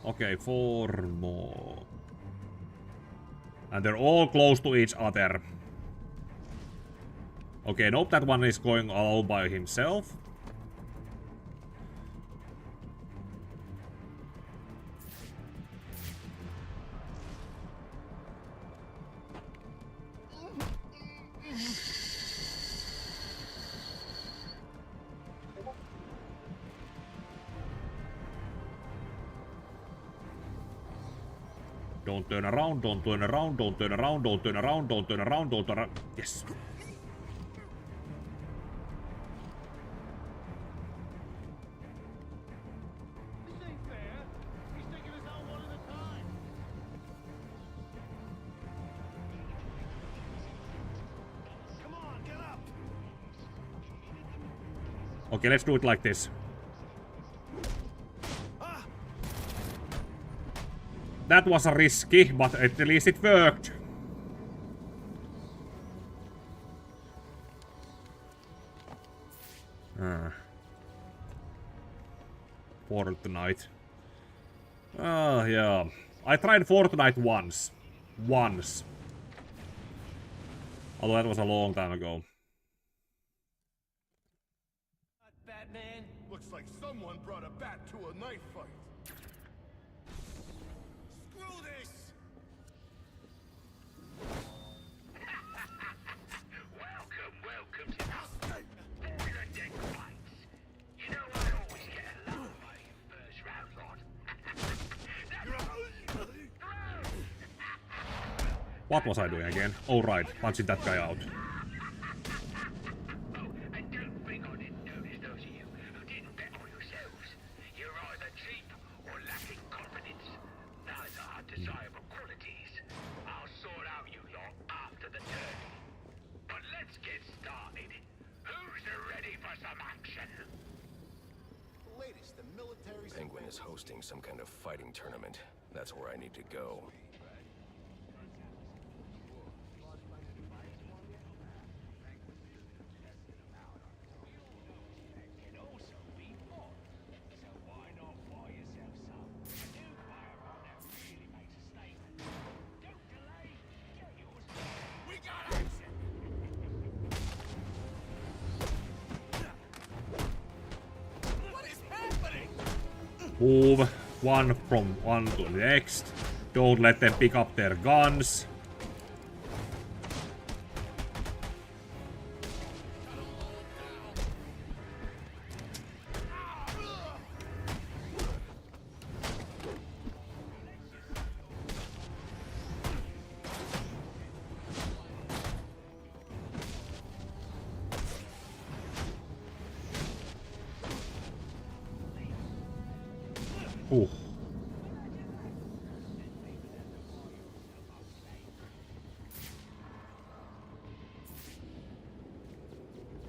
Okay, 4 more. And they're all close to each other. Okay, nope, that one is going all by himself. Don't turn around, don't turn around, don't turn around, don't turn around, don't turn around, don't turn around. Yes. Okay, let's do it like this. That was risky, but at least it worked. Fortnite. Oh, yeah. I tried Fortnite once. Although that was a long time ago. Batman? Looks like someone brought a bat to a knife fight. Screw this! Welcome to the deck fights. You know I always get a laugh out of you first round lot. What was I doing again? Oh right, punching that guy out. And don't think I didn't notice those of you who didn't bet on yourselves. You're either cheap or lacking confidence. Neither are desirable qualities. I'll sort out you lot after the tourney. But let's get started. Who's ready for some action? Latest, the military... Penguin is hosting some kind of fighting tournament. That's where I need to go. Move one from one to the next. Don't let them pick up their guns.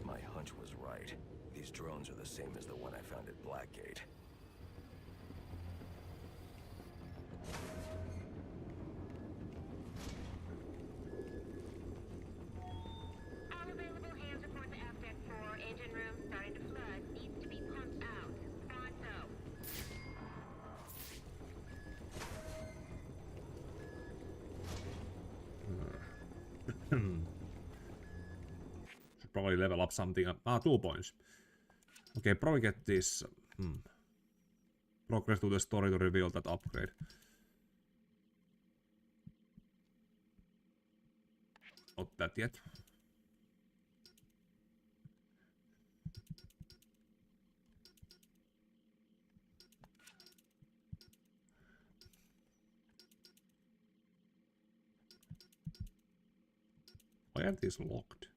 My hunch was right. These drones are the same as the one I found at Blackgate. All available hands report to Aft 4. Engine room starting to flood. Needs to be pumped out. Pronto. Should probably level up something. 2 points. Okay, probably get this. Progress to the story to reveal that upgrade. Not that yet. Why are these locked?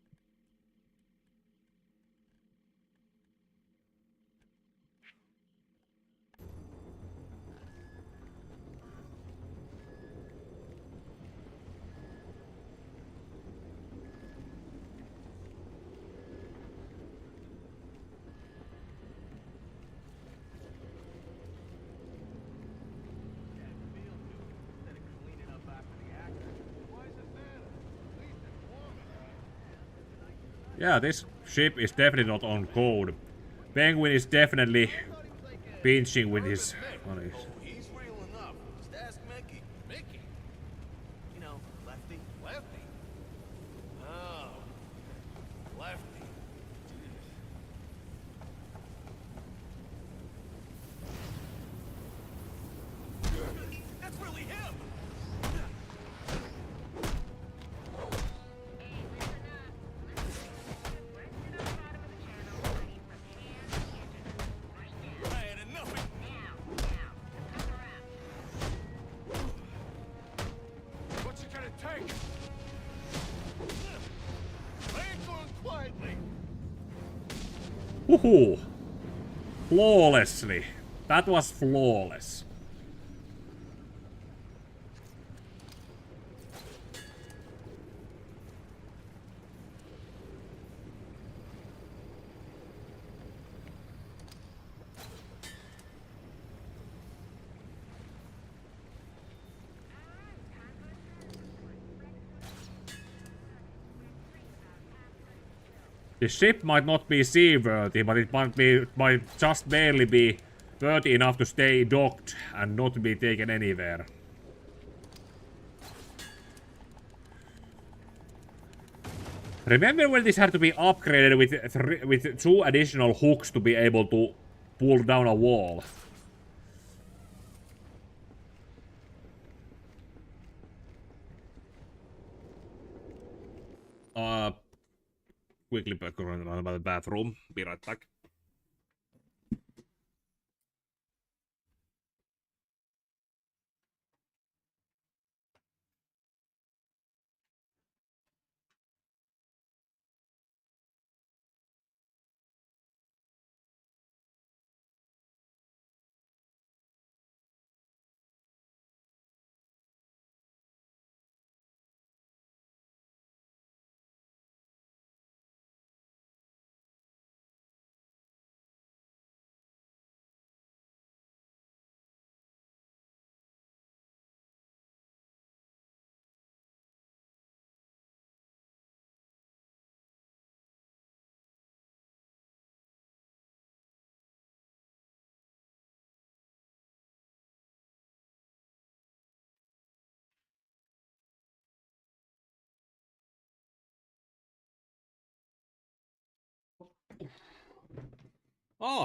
Yeah, this ship is definitely not on code. Penguin is definitely pinching with his money. He's real enough. Just ask Mickey. Mickey? You know, Lefty. Lefty? Oh. Lefty. That's really him! What's it gonna take? I ain't going quietly. Woohoo! Flawlessly. That was flawless. The ship might not be seaworthy, but it might just barely be worthy enough to stay docked and not be taken anywhere. Remember when this had to be upgraded with 2 additional hooks to be able to pull down a wall? Quickly back around the bathroom. Be right back.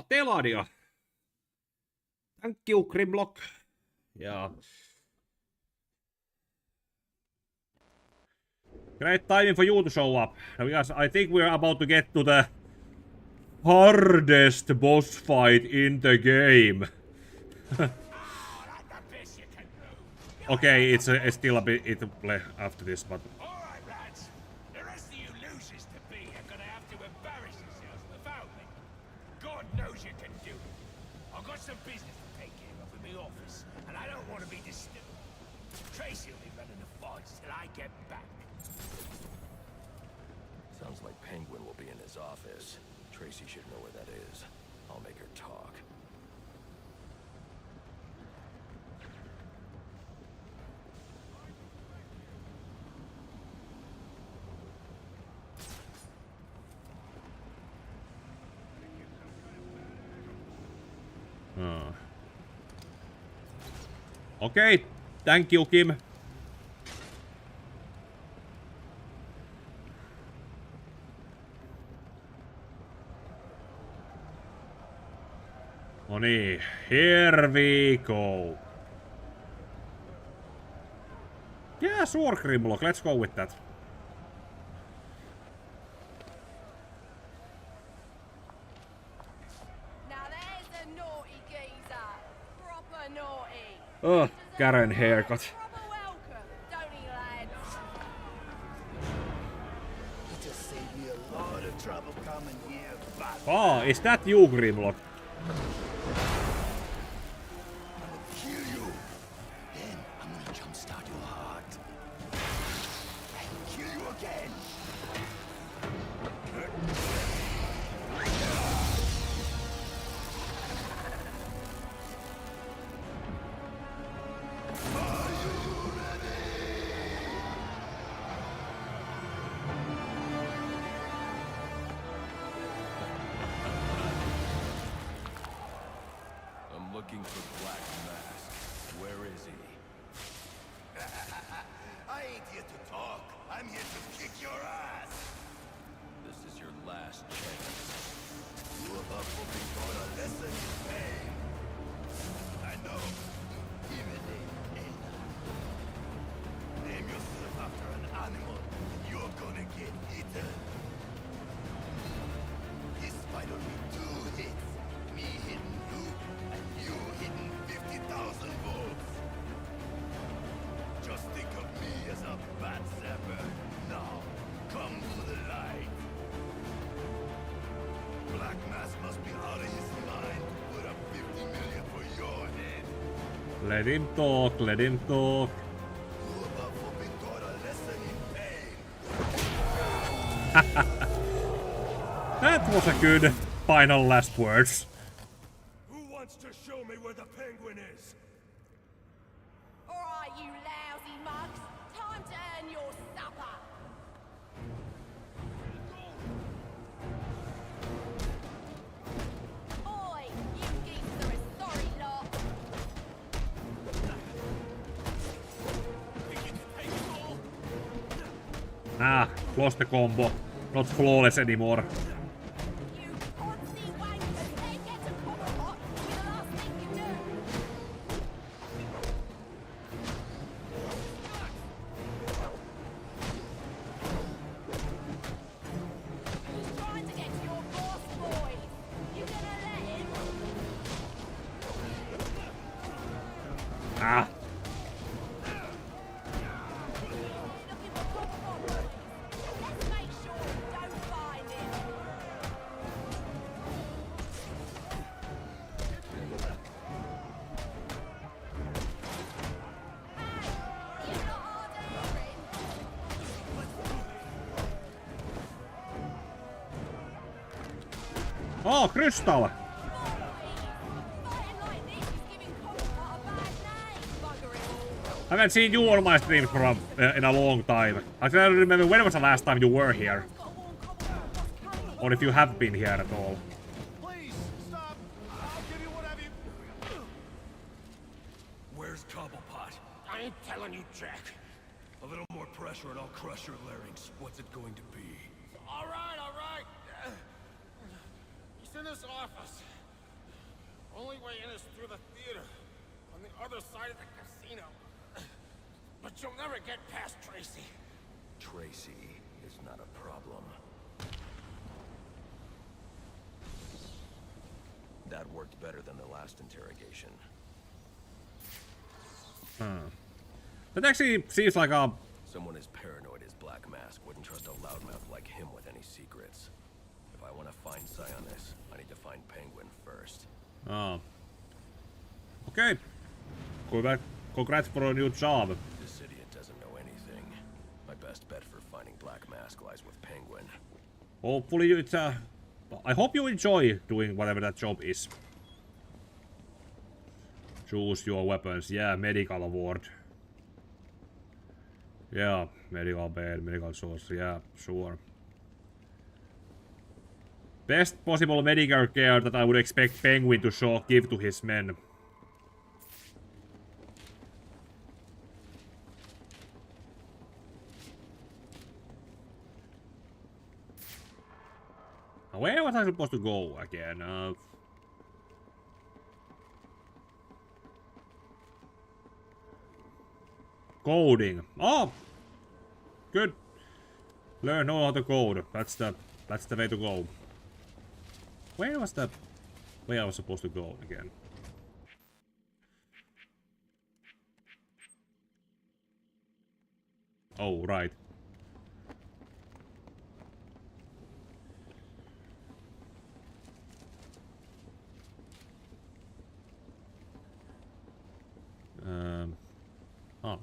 Teladia. Thank you, Grimlock. Yeah. Great timing for you to show up. Because I think we're about to get to the hardest boss fight in the game. Okay, it's still a bit after this, but... Alright, lads. The rest of you losers to be are gonna have to embarrass yourselves without me. God knows you can do it. I've got some business to take care of in the office, and I don't want to be disturbed. Tracy will be running the fights till I get back. Sounds like Penguin will be in his office. Tracy should know where that is. I'll make her talk. Okay, thank you, Kim. No niin, here we go. Yeah, sure, Grimlock, let's go with that. Now there's a naughty geezer. Proper naughty. Oh, Karen haircut. Proper welcome, don't he, lads? He just saved me a lot of trouble coming here, but Oh, is that you, Grimlock? kill you. Then I'm gonna jumpstart your heart. And kill you again. I'm looking for Black Mask. Where is he? I ain't here to talk. I'm here to kick your ass. This is your last chance. You about to be taught a lesson in pain. I know. Even in name yourself after an animal, and you're gonna get eaten. This fight will be 2 hits. Me hitting you, and you hitting 50,000 volts. Just think of me as a bat zapper. Now, come to the light. Black Mask must be out of his mind to put up 50 million for your head. Let him talk, let him talk. You about to be taught a lesson in pain. That was a good final last words. Who wants to show me where the Penguin is? Alright, you lousy mugs. Time to earn your supper. Ah, lost the combo. Not flawless anymore. Ah. Oh, Crystal! I haven't seen you on my streams for in a long time. I can't remember when was the last time you were here. Or if you have been here at all. Please, stop. I'll give you whatever you... Where's Cobblepot? I ain't telling you, Jack. A little more pressure and I'll crush your larynx. What's it going to be? All right, all right. He's in his office. Only way in is through the theater, on the other side of the casino. But you'll never get past Tracy. Tracy is not a problem. That worked better than the last interrogation. That actually seems like a... Someone as paranoid as Black Mask wouldn't trust a loudmouth like him with any secrets. If I want to find Sionis, I need to find Penguin first. Oh. Okay. Congrats for a new job. This idiot doesn't know anything. My best bet for finding Black Mask lies with Penguin. Hopefully it's I hope you enjoy doing whatever that job is. Choose your weapons. Yeah, medical award. Yeah, medical bed, medical source. Yeah, sure. Best possible medical care that I would expect Penguin to give to his men. Where was I supposed to go again? Coding. Oh, good. Learn how to code. That's the way to go. Where was the way I was supposed to go again? Oh, right. Oh.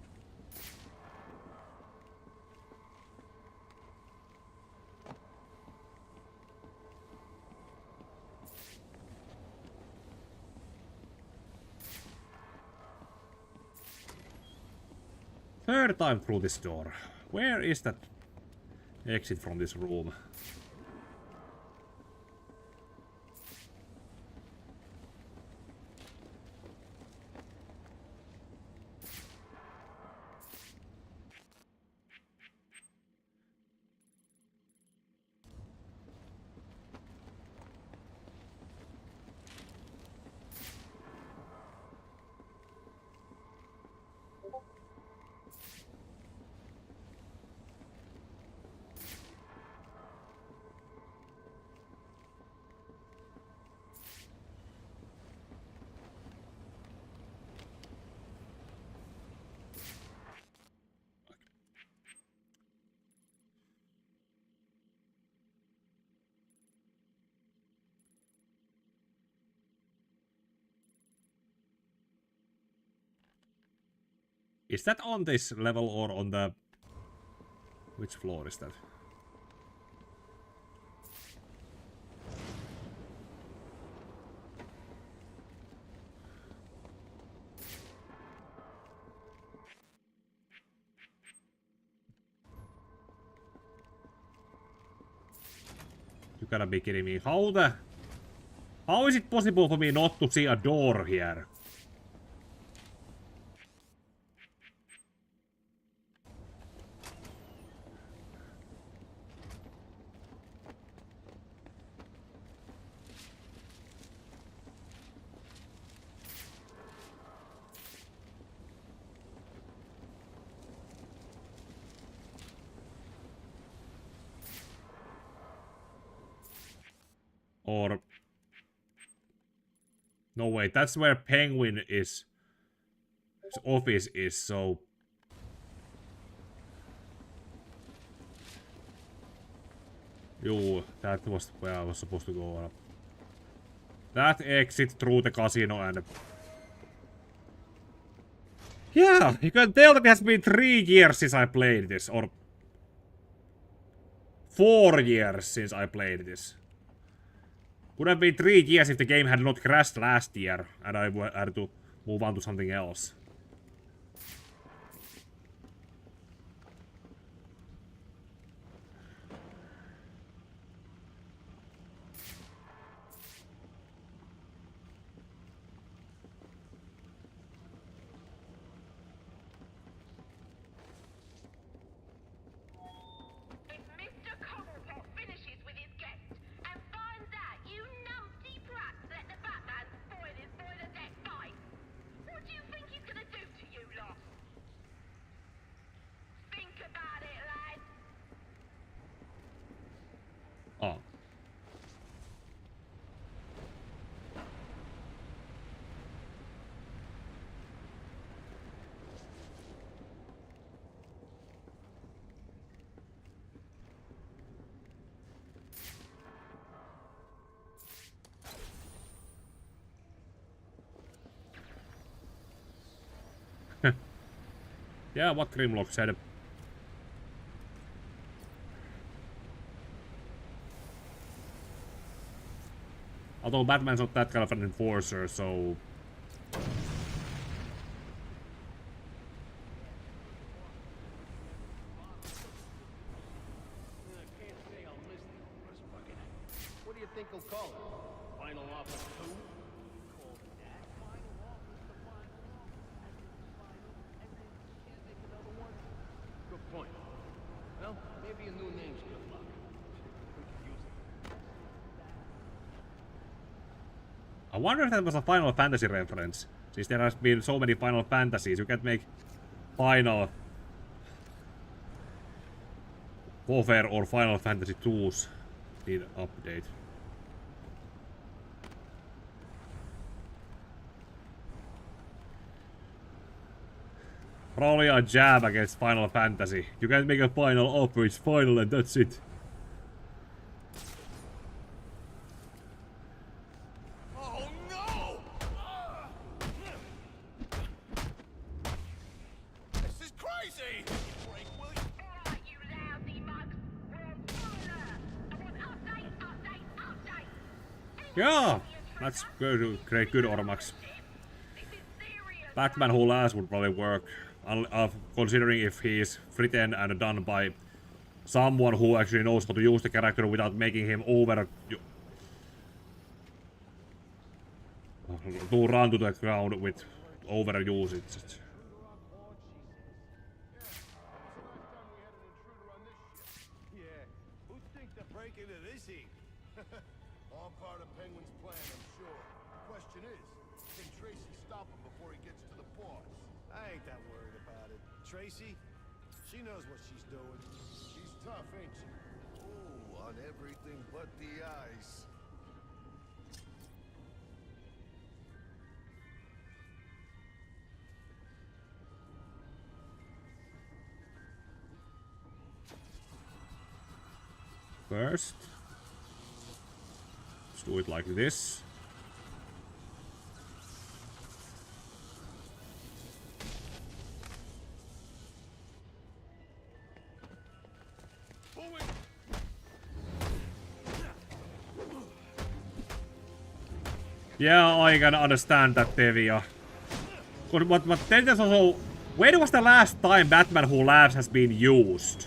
Third time through this door. Where is that exit from this room? Is that on this level or on the... Which floor is that? You gotta be kidding me. How is it possible for me not to see a door here? Or... No, wait, that's where Penguin is. His office is, so... Yo, that was where I was supposed to go up. That exit through the casino and... Yeah, you can tell that it has been 3 years since I played this, or... 4 years since I played this. Could have been 3 years if the game had not crashed last year, and I had to move on to something else. Oh. Yeah, what Grimlock said. Although Batman's not that kind of an enforcer, so... What do you think he'll call it? Final offer 2? Good point. Well, maybe a new name's good luck. We could use it. I wonder if that was a Final Fantasy reference. Since there has been so many Final Fantasies, you can't make Final Warfare or Final Fantasy 2's need update. Probably a jab against Final Fantasy. You can't make a final offer, it's final and that's it. Oh no! This is crazy! Break, will you? Alright, you lousy mugs. We're on full alert. I want update. Yeah, that's good, great, good Ormax. Batman Who Laughs would probably work, considering if he is written and done by someone who actually knows how to use the character without making him to run to the ground with overusage. Yeah, who'd think to break into this ink? All part of Penguin's plan, I'm sure. Question is, can Tracy stop him before he gets to the boss? I ain't that worried about it. Tracy, she knows what she's doing. She's tough, ain't she? Oh, on everything but the ice. First, let's do it like this. Yeah, I can understand that, Tevia. But then there's also... When was the last time Batman Who Laughs has been used?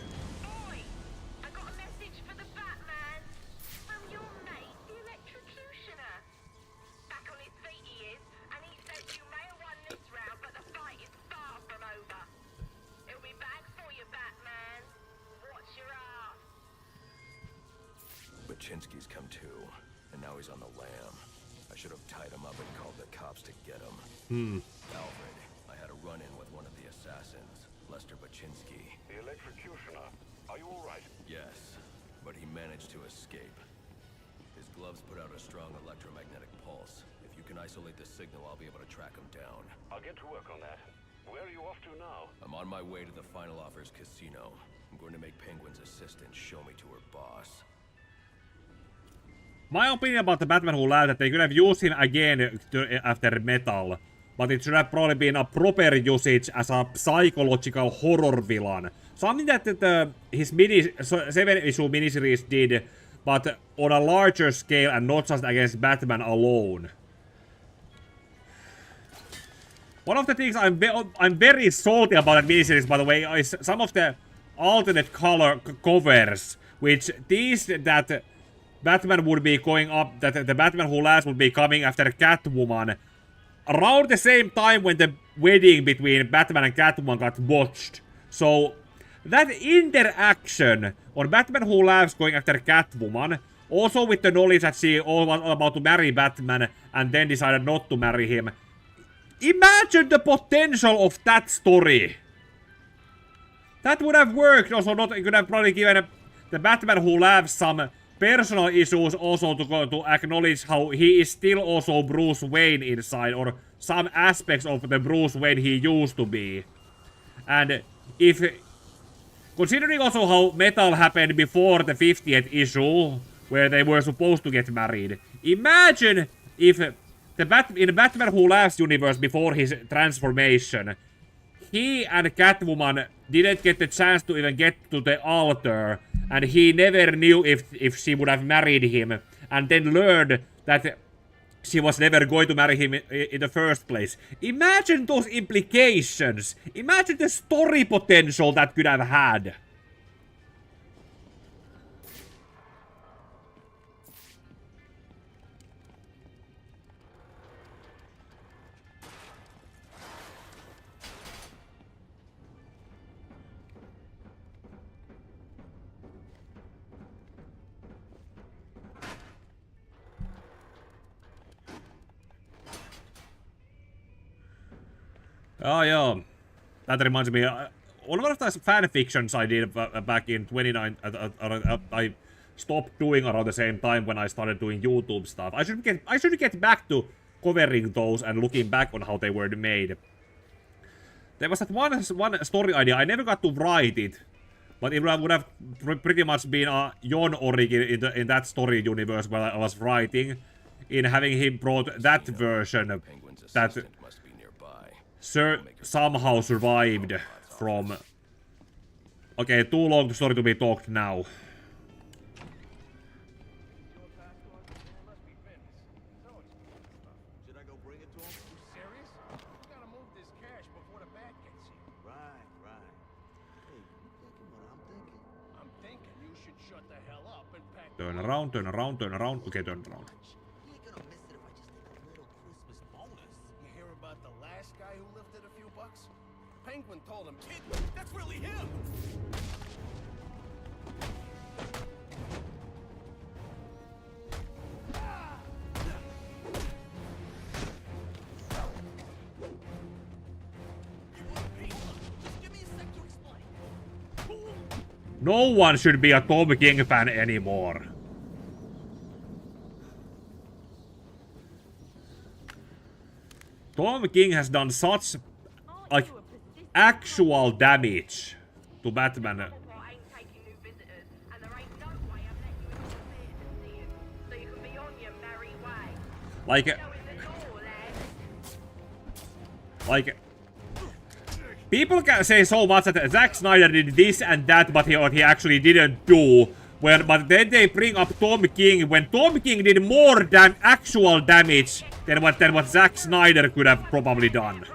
Baczynski's come to, and now he's on the lam. I should have tied him up and called the cops to get him. Alfred, I had a run-in with one of the assassins, Lester Baczynski. The electrocutioner. Are you all right? Yes, but he managed to escape. His glove gloves put out a strong electromagnetic pulse. If you can isolate the signal, I'll be able to track him down. I'll get to work on that. Where are you off to now? I'm on my way to the Final Offers casino. I'm going to make Penguin's assistant show me to her boss. My opinion about the Batman Who Laughs that they could have used him again after Metal, but it should have probably been a proper usage as a psychological horror villain. Something that his 7-issue miniseries did, but on a larger scale and not just against Batman alone. One of the things I'm very salty about that miniseries, by the way, is some of the alternate color covers, which teased that Batman would be going up, that the Batman Who Laughs would be coming after Catwoman around the same time when the wedding between Batman and Catwoman got botched. So that interaction on Batman Who Laughs going after Catwoman, also with the knowledge that she was about to marry Batman and then decided not to marry him. Imagine the potential of that story. That would have worked. Also, it could have probably given the Batman Who Laughs some personal issues also to acknowledge how he is still also Bruce Wayne inside, or some aspects of the Bruce Wayne he used to be. And if, considering also how Metal happened before the 50th issue, where they were supposed to get married, imagine if in the Batman Who Laughs universe before his transformation, he and Catwoman didn't get the chance to even get to the altar, and he never knew if she would have married him, and then learned that she was never going to marry him in the first place. Imagine those implications. Imagine the story potential that could have had. Oh, yeah. That reminds me, on one of those fan fictions I did back in 29, I stopped doing around the same time when I started doing YouTube stuff. I should get back to covering those and looking back on how they were made. There was that one story idea. I never got to write it, but it would have pretty much been a Jon origin in that story universe where I was writing, in having him brought that version that somehow survived from... Okay, too long the story to be talked now. Should I go bring it to him? You serious? We gotta move this cash before the bat gets here. Right. Hey, you thinking what I'm thinking? I'm thinking you should shut the hell up and pack... Turn around, turn around, turn around. Okay, turn around. About the last guy who lifted a few bucks? Penguin told him, kid, that's really him! No one should be a Tom King fan anymore. Tom King has done such, like, actual damage to Batman. Like, people can say so much that Zack Snyder did this and that, but he actually didn't do. But then they bring up Tom King when Tom King did more actual damage than what Zack Snyder could have probably done.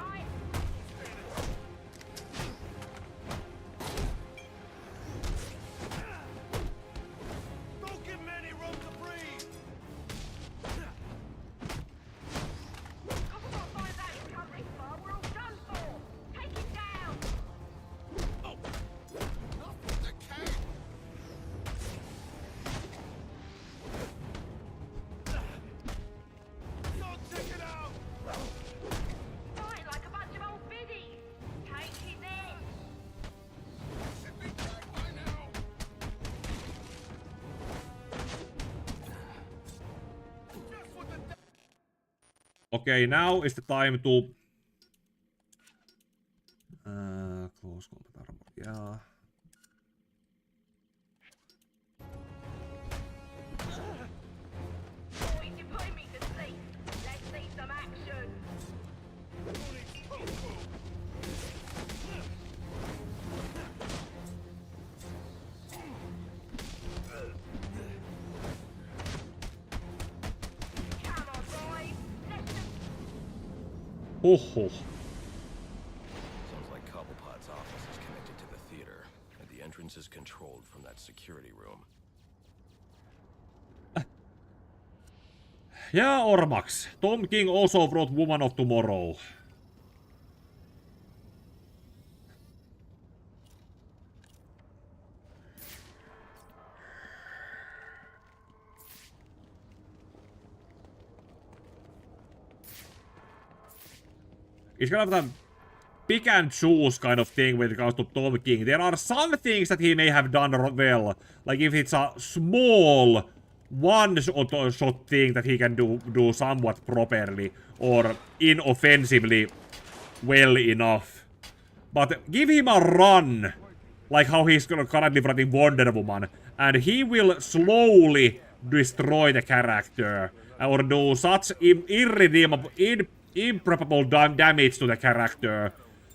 Okay, now is the time to... close combat armor, yeah. Boys, you're putting me to sleep. Let's see some action. Come on, boys. Let's just... Oho. Sounds like Cobblepot's office is connected to the theater, and the entrance is controlled from that security room. Yeah, Ormax. Tom King also wrote Woman of Tomorrow. It's kind of a pick and choose kind of thing when it comes to Tom King. There are some things that he may have done well. Like if it's a small one-shot thing that he can do somewhat properly or inoffensively well enough. But give him a run, like how he's currently writing Wonder Woman, and he will slowly destroy the character or do such irredeemable, improbable damage to the character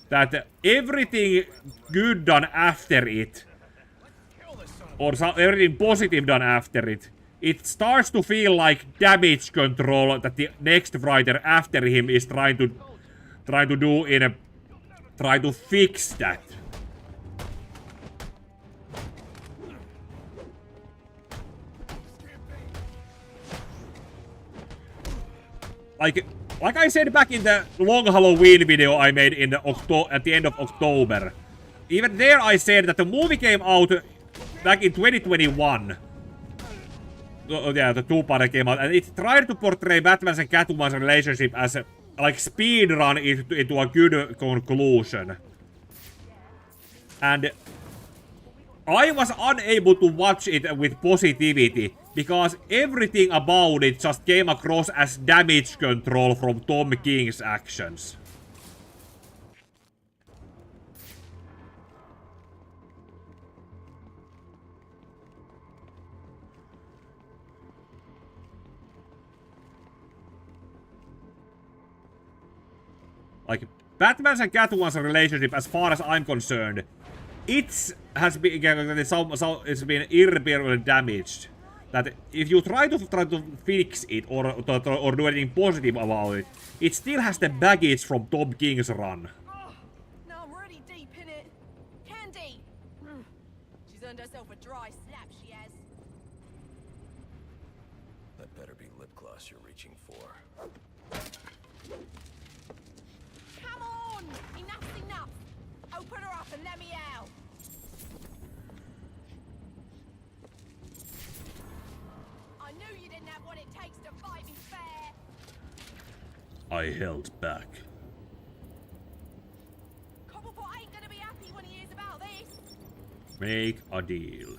that everything good done after it, or everything positive done after it, it starts to feel like damage control that the next writer after him is trying to do in a try to fix that. Like I said back in the long Halloween video I made in at the end of October. Even there I said that the movie came out back in 2021. Yeah, the two-parter came out, and it tried to portray Batman's and Catwoman's relationship as a like speedrun into a good conclusion. And I was unable to watch it with positivity because everything about it just came across as damage control from Tom King's actions. Like, Batman's and Catwoman's relationship, as far as I'm concerned, it's been irreparably damaged. That if you try to fix it or do anything positive about it, it still has the baggage from Tom King's run. Now I'm really deep in it. Candy! She's earned herself a dry slap, she has. That better be lip gloss you're reaching for. Come on! Enough's enough! Open her up and let me out! I knew you didn't have what it takes to fight me fair! I held back. Cobblepot ain't gonna be happy when he hears about this! Make a deal.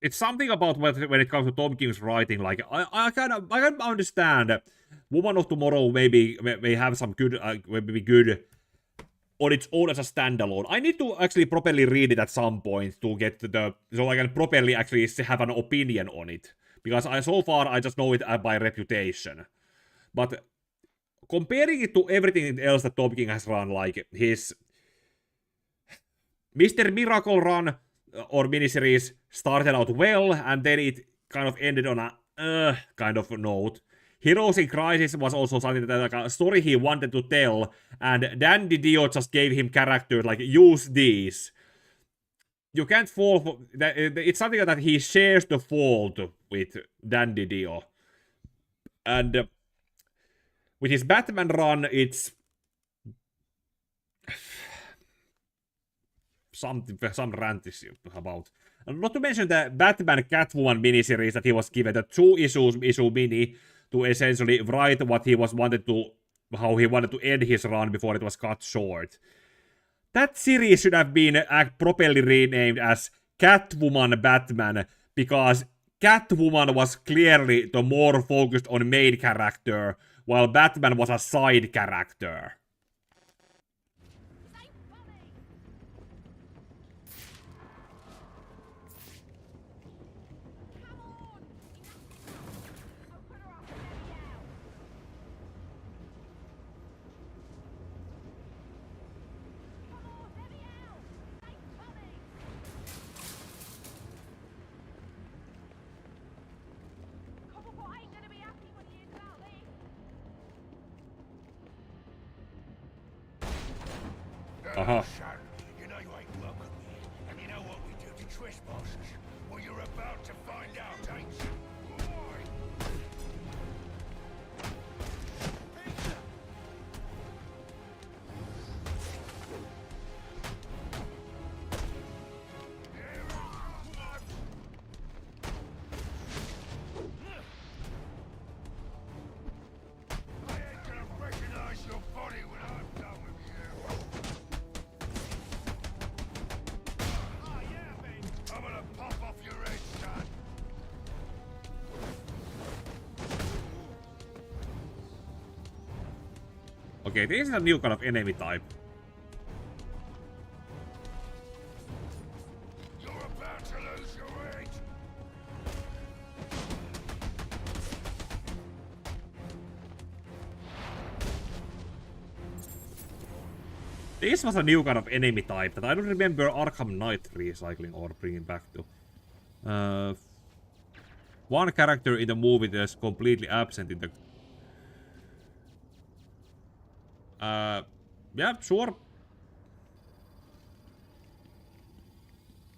It's something about when it comes to Tom King's writing. Like I can understand Woman of Tomorrow may have some good, maybe good on its own as a standalone. I need to actually properly read it at some point to get so I can properly actually have an opinion on it, because so far I just know it by reputation. But comparing it to everything else that Tom King has run, like his Mr. Miracle run or miniseries started out well, and then it kind of ended on a kind of note. Heroes in Crisis was also something that like a story he wanted to tell, and Dan DiDio just gave him characters like, use these. You can't fall for that. It's something that he shares the fault with Dan DiDio. And with his Batman run, it's some rant is about. And not to mention the Batman Catwoman miniseries that he was given, the 2 issue mini, to essentially write what he was wanted to how he wanted to end his run before it was cut short. That series should have been properly renamed as Catwoman Batman, because Catwoman was clearly the more focused on main character, while Batman was a side character. Son, you know you ain't welcome here, and you know what we do to trespassers. Well, you're about to find out, ain't you? I ain't gonna recognize your body when I'm done with you. I'm gonna pop off your head, son. Okay, this is a new kind of enemy type. You're about to lose your head. This was a new kind of enemy type that I don't remember Arkham Knight recycling or bringing back to. One character in the movie that's completely absent in the... yeah, sure.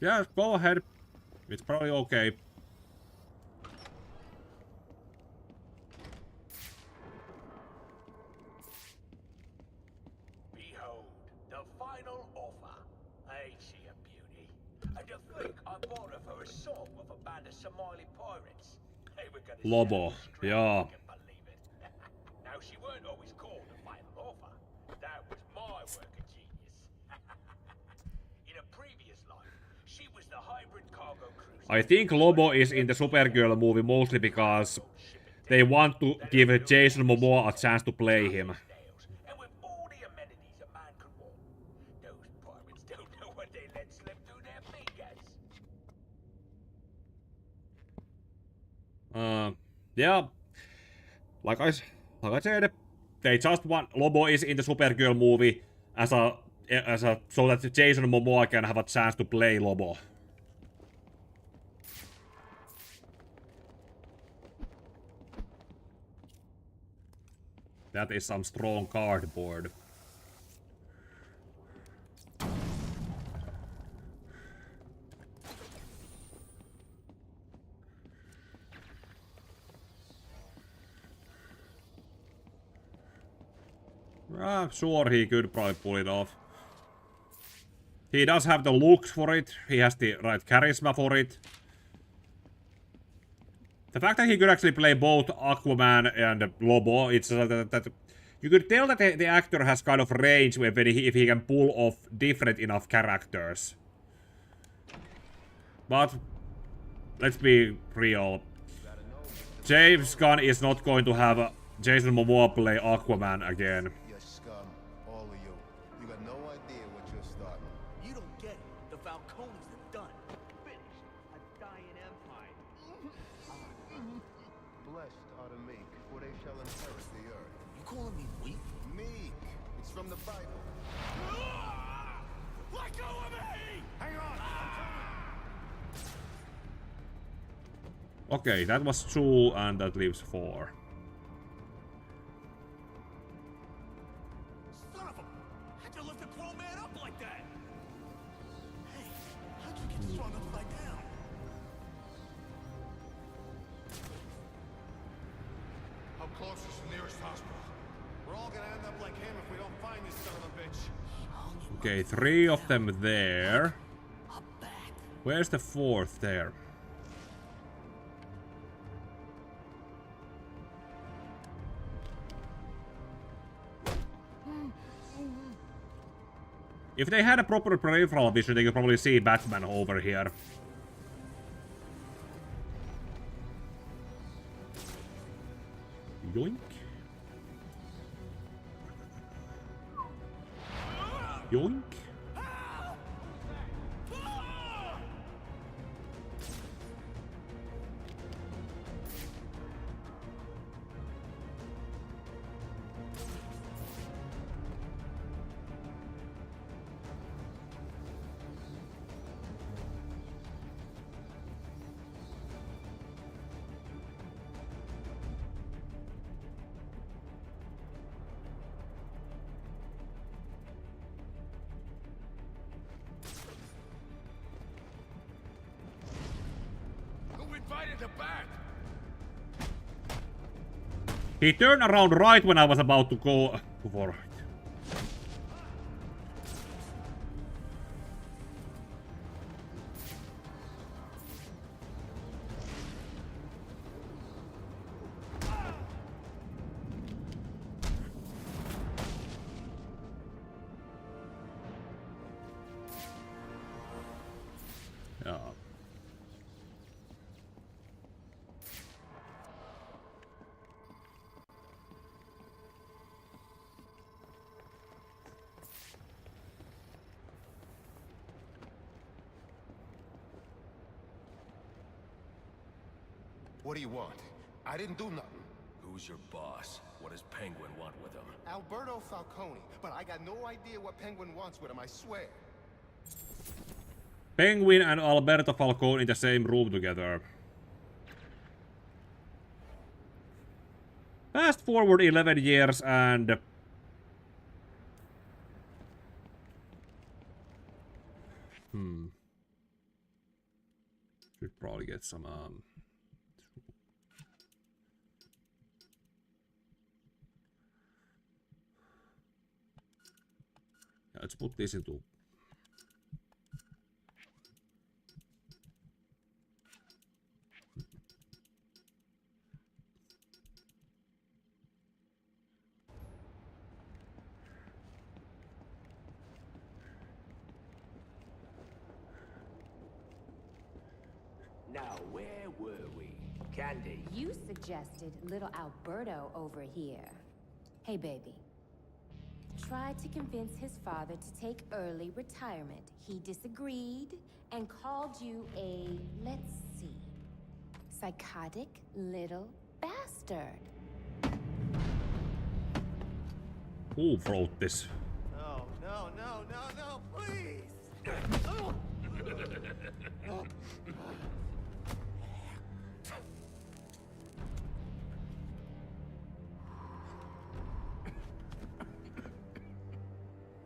Yeah, go ahead. It's probably okay. Behold, the final offer. Ain't she a beauty? And to think I bought her for a song with a band of Somali pirates. They were gonna Lobo, yeah. Now she weren't always called the final offer. That was my work of genius. In a previous life, she was the hybrid cargo cruiser. I think Lobo is in the Supergirl movie mostly because they want to give Jason Momoa a chance to play him. And with all the amenities a man could want, those pirates don't know what they let slip through their fingers. Yeah. Like I said, they just want Lobo is in the Supergirl movie as a so that Jason Momoa can have a chance to play Lobo. That is some strong cardboard. Sure, he could probably pull it off. He does have the looks for it. He has the right charisma for it. The fact that he could actually play both Aquaman and Lobo, it's that you could tell that the actor has kind of range if he can pull off different enough characters. But let's be real. James Gunn is not going to have Jason Momoa play Aquaman again. You scum, all of you. You got no idea what you're starting. You don't get it. The Falcones are done. Finished. A dying empire. Blessed are the meek, for they shall inherit the earth. You calling me weak? Meek. It's from the Bible. Let go of me! Hang on! Okay, that was 2 and that leaves 4. Son of a... How'd you lift a grown man up like that? Hey, how'd you get strung upside down? How close is the nearest hospital? We're all gonna end up like him if we don't find this son of a bitch. Okay, 3 of them there. Where's the 4th there? If they had a proper peripheral vision, they could probably see Batman over here. Yoink. Yoink. He turned around right when I was about to go for it. Yeah. What do you want? I didn't do nothing. Who's your boss? What does Penguin want with him? Alberto Falcone, but I got no idea what Penguin wants with him, I swear. Penguin and Alberto Falcone in the same room together. Fast forward 11 years and... Should probably get some, yeah, let's put this into... Now, where were we? Candy. You suggested little Alberto over here. Hey, baby. Tried to convince his father to take early retirement. He disagreed and called you a, let's see, psychotic little bastard. Who wrote this? No, no, no, no, no, please!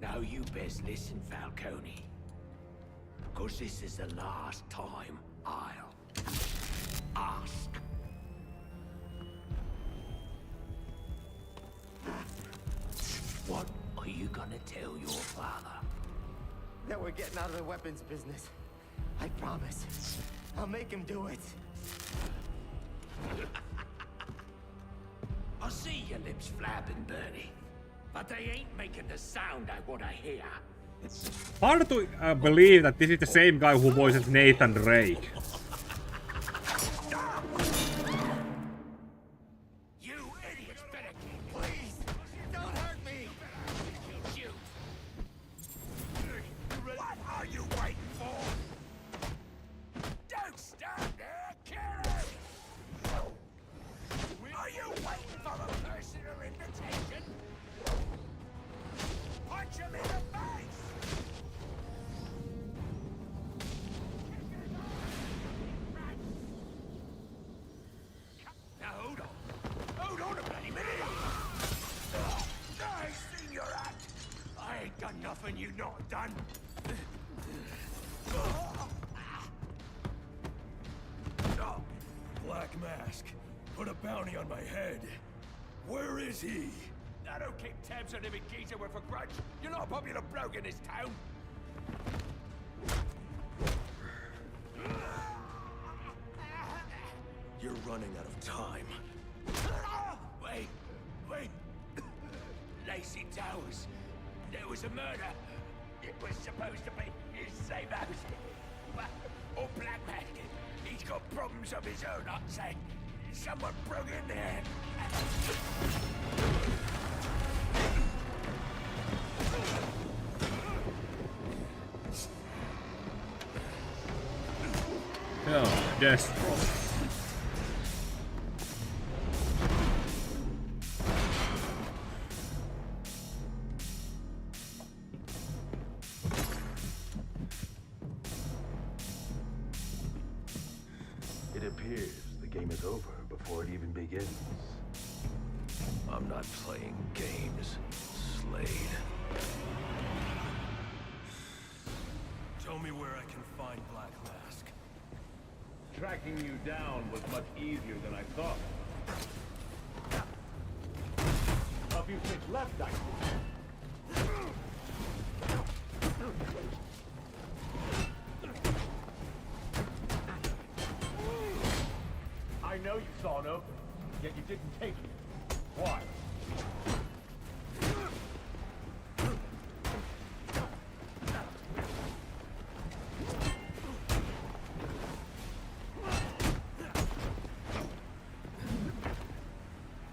Now you best listen, Falcone. 'Cause this is the last time I'll ask. What are you gonna tell your father? That we're getting out of the weapons business. I promise. I'll make him do it. I see your lips flapping, Bernie. But they ain't making the sound I want to hear. Hard to believe that this is the same guy who voices Nathan Drake. You idiots better keep... Please, don't hurt me. You. What are you waiting for? Don't stand there, kill him. Are you waiting for a personal invitation? Punch him in the face! Now hold on. Hold on a bloody minute! I ain't seen your act! I ain't done nothing you not done! Black Mask. Put a bounty on my head. Where is he? I don't keep tabs on every geezer with a grudge. You're not a popular bloke in this town. You're running out of time. Wait. Lacey Towers. There was a murder. It was supposed to be his safe house. Or Black Mask. He's got problems of his own, I'd say. Someone broke in there. Oh, Deathstroke. It appears the game is over before it even begins. I'm not playing games, Slade. Tell me where I can find Black Mask. Tracking you down was much easier than I thought. A few things left, I see. I know you saw an opening, yet you didn't take it. Why?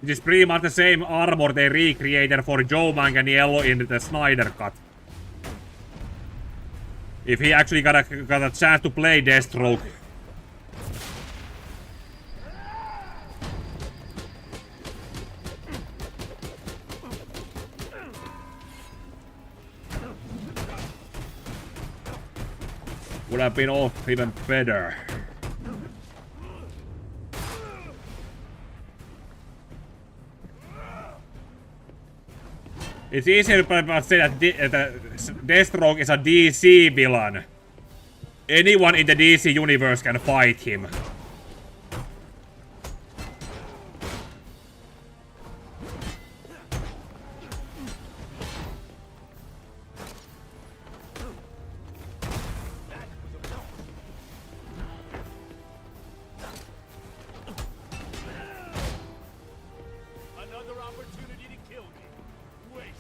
It is pretty much the same armor they recreated for Joe Manganiello in the Snyder Cut. If he actually got a chance to play Deathstroke. Would have been all even better. It's easier to say that Deathstroke is a DC villain. Anyone in the DC universe can fight him. Another opportunity to kill me. Wasted.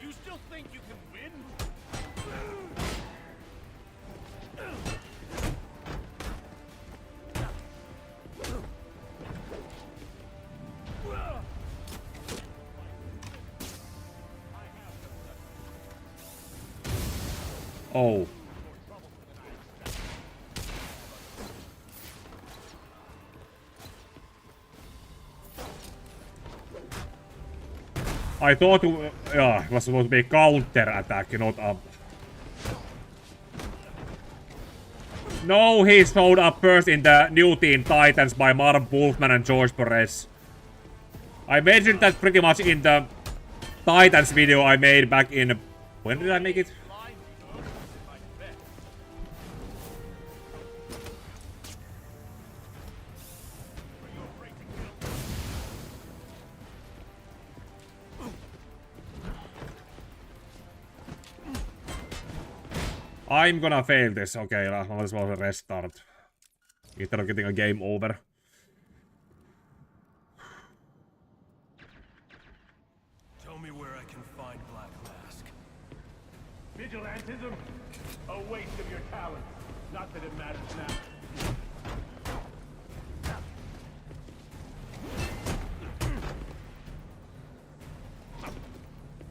You still think you can win? Oh. I thought it was supposed to be a counter attack, not up. No, he showed up first in the New Teen Titans by Marv Wolfman and George Perez. I mentioned that pretty much in the Titans video I made back in... When did I make it? I'm gonna fail this. Okay, I might as well restart. Instead of getting a game over. Tell me where I can find Black Mask. Vigilantism? A waste of your talent. Not that it matters now.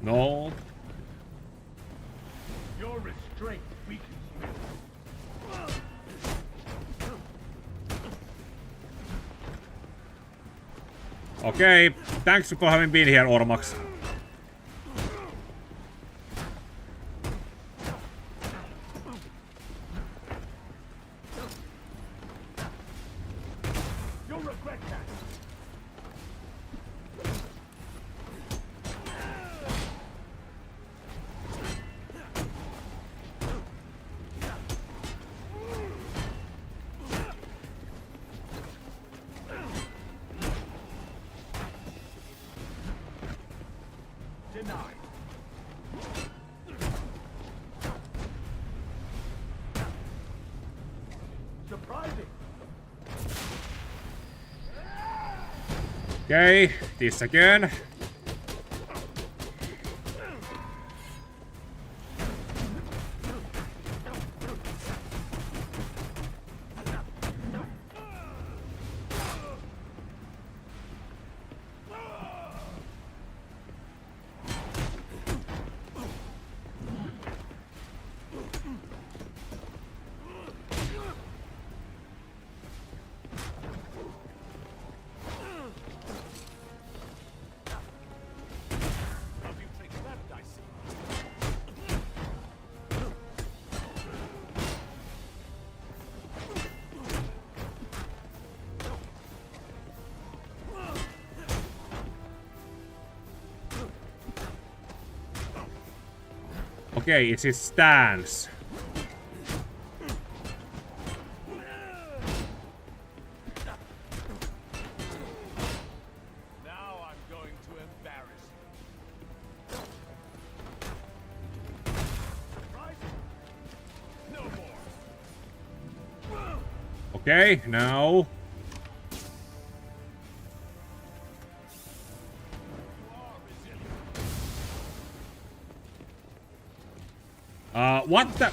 No. Your restraint weakens you. Okay, thanks for having been here, Ormax. You'll regret that. Denied. Okay, this again. Okay, it's his stance. Now I'm going to embarrass you. No more. Okay, now. What the?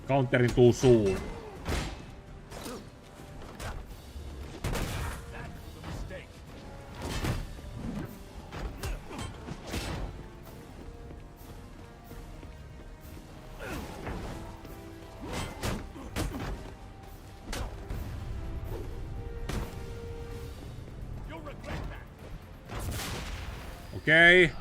Counterin too soon. Okay.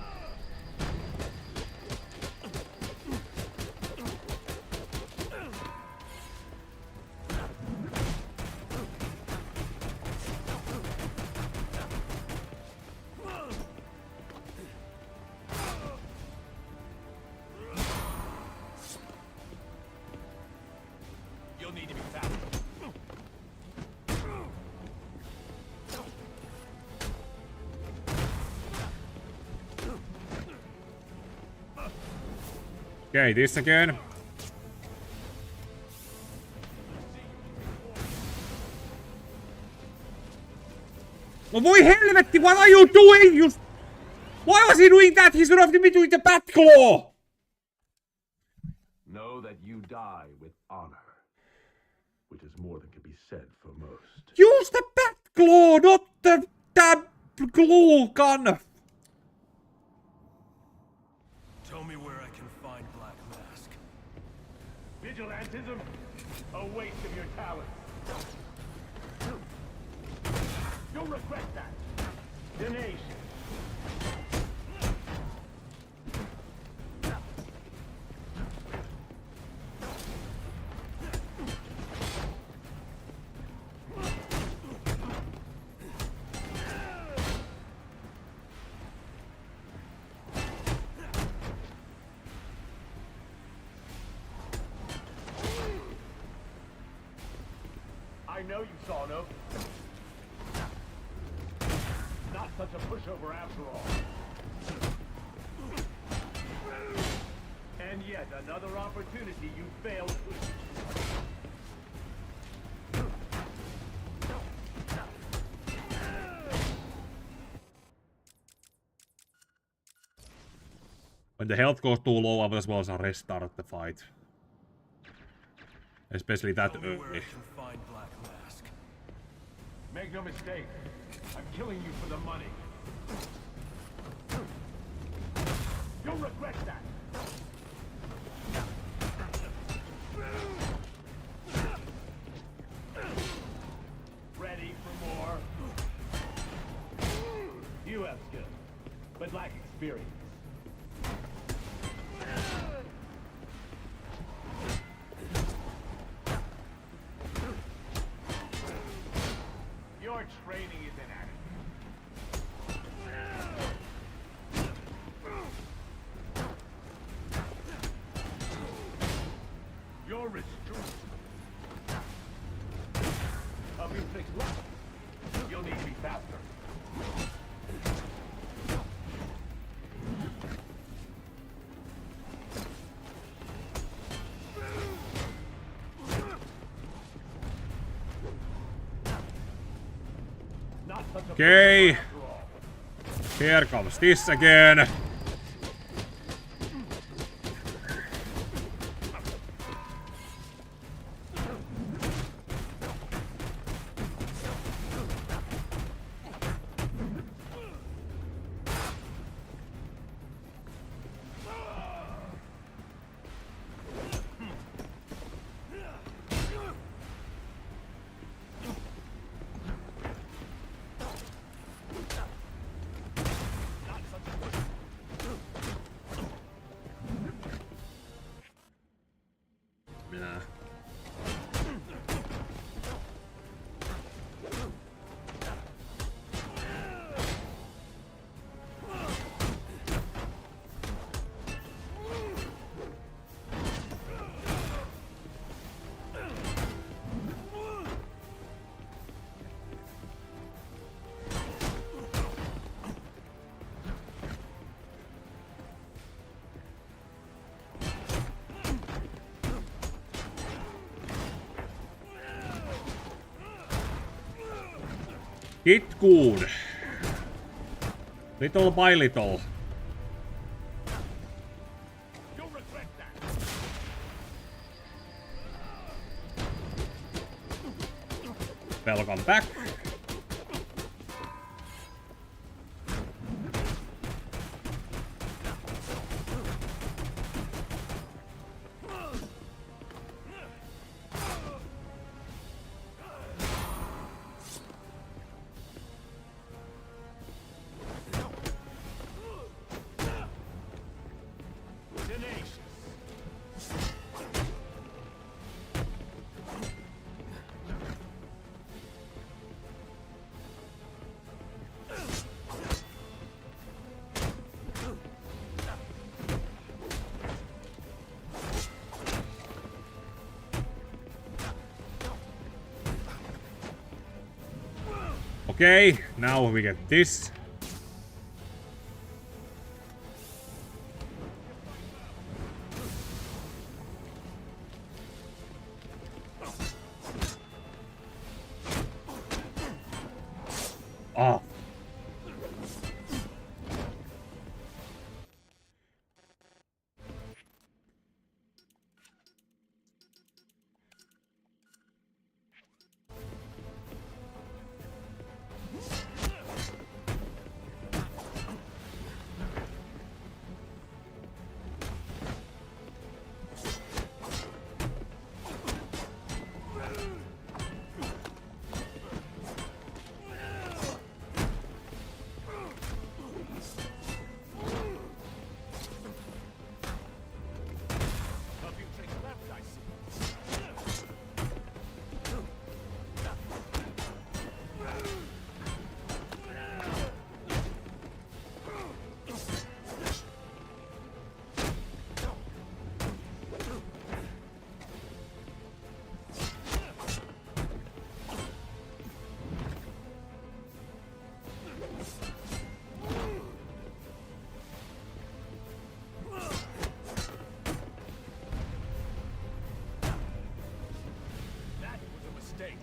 You'll need to be faster. Okay, this again. No voi helvetti, what are you doing? You... Why was he doing that? He should have been doing the bat claw. Know that you die with honor, which is more than can be said for most. Use the bat claw, not the damn glue gun. Tell me where I can find Black Mask. Vigilantism? A waste of your talent. You'll regret that. Denation. I know you saw no. Not such a pushover after all. And yet another opportunity you failed to. When the health goes too low, I will as well as restart the fight. Especially that early. Make no mistake, I'm killing you for the money. You'll regret that. Ready for more? You have skill, but lack experience. Your training is inadequate. You're restricted. Help you fix left. You'll need to be faster. Okay. Here comes this again. Hit good. Little by little. Welcome back. Okay, now we get this. Ah.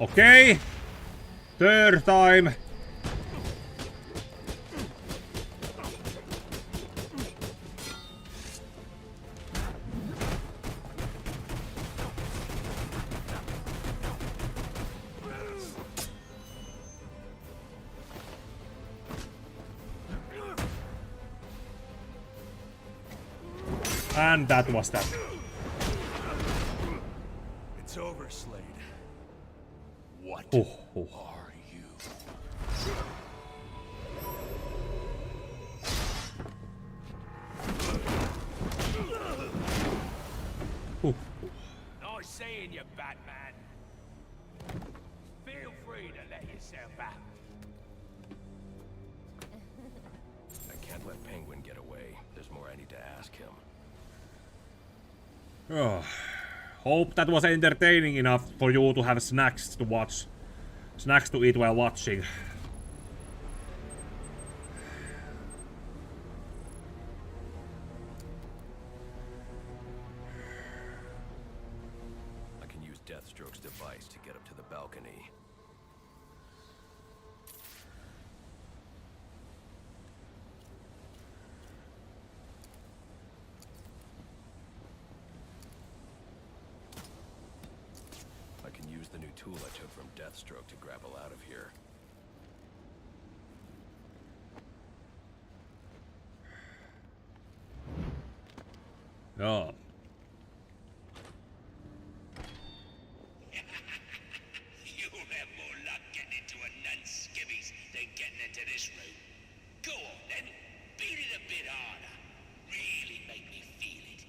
Okay. Third time. And that was that. It's over, Slade. What Oh. are you? Nice seeing you, Batman. Feel free to let yourself out. I can't let Penguin get away. There's more I need to ask him. Oh. Hope that was entertaining enough for you to have snacks to watch. Snacks to eat while watching. I can use Deathstroke's device to get up to the balcony. tool I took from Deathstroke to grapple out of here. Joo. You'll have more luck getting into a nun's skivvies than getting into this room. Go on then, beat it a bit harder. Really make me feel it.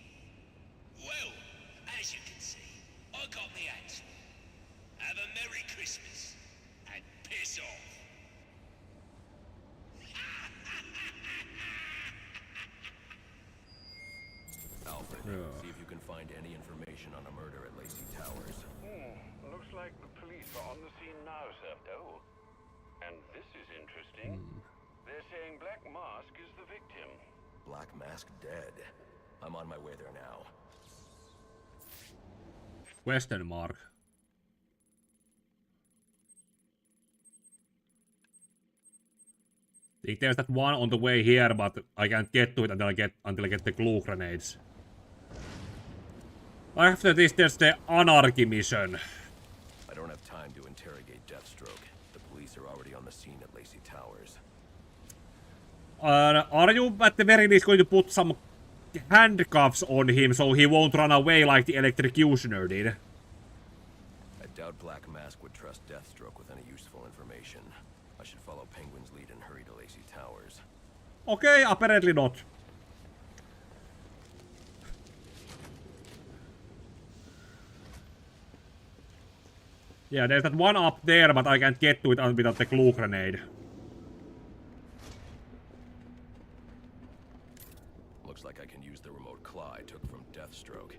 Well, as you can see, I got me hands full. Have a Merry Christmas and piss off. Alfred, see if you can find any information on a murder at Lacey Towers. Looks like the police are on the scene now, sir. Oh, and this is interesting. They're saying Black Mask is the victim. Black Mask dead. I'm on my way there now. Question mark. I think there's that one on the way here, but I can't get to it until I get the glue grenades. After this, there's the Anarchy mission. I don't have time to interrogate Deathstroke. The police are already on the scene at Lacey Towers. Are you at the very least going to put some handcuffs on him so he won't run away like the electrocutioner did? I doubt Black Mask would trust Deathstroke with any useful information. I should follow Penguin's lead and hurry to Lacey Towers. Okay, apparently not. Yeah, there's that one up there, but I can't get to it without the glue grenade. Looks like I can use the remote claw I took from Deathstroke.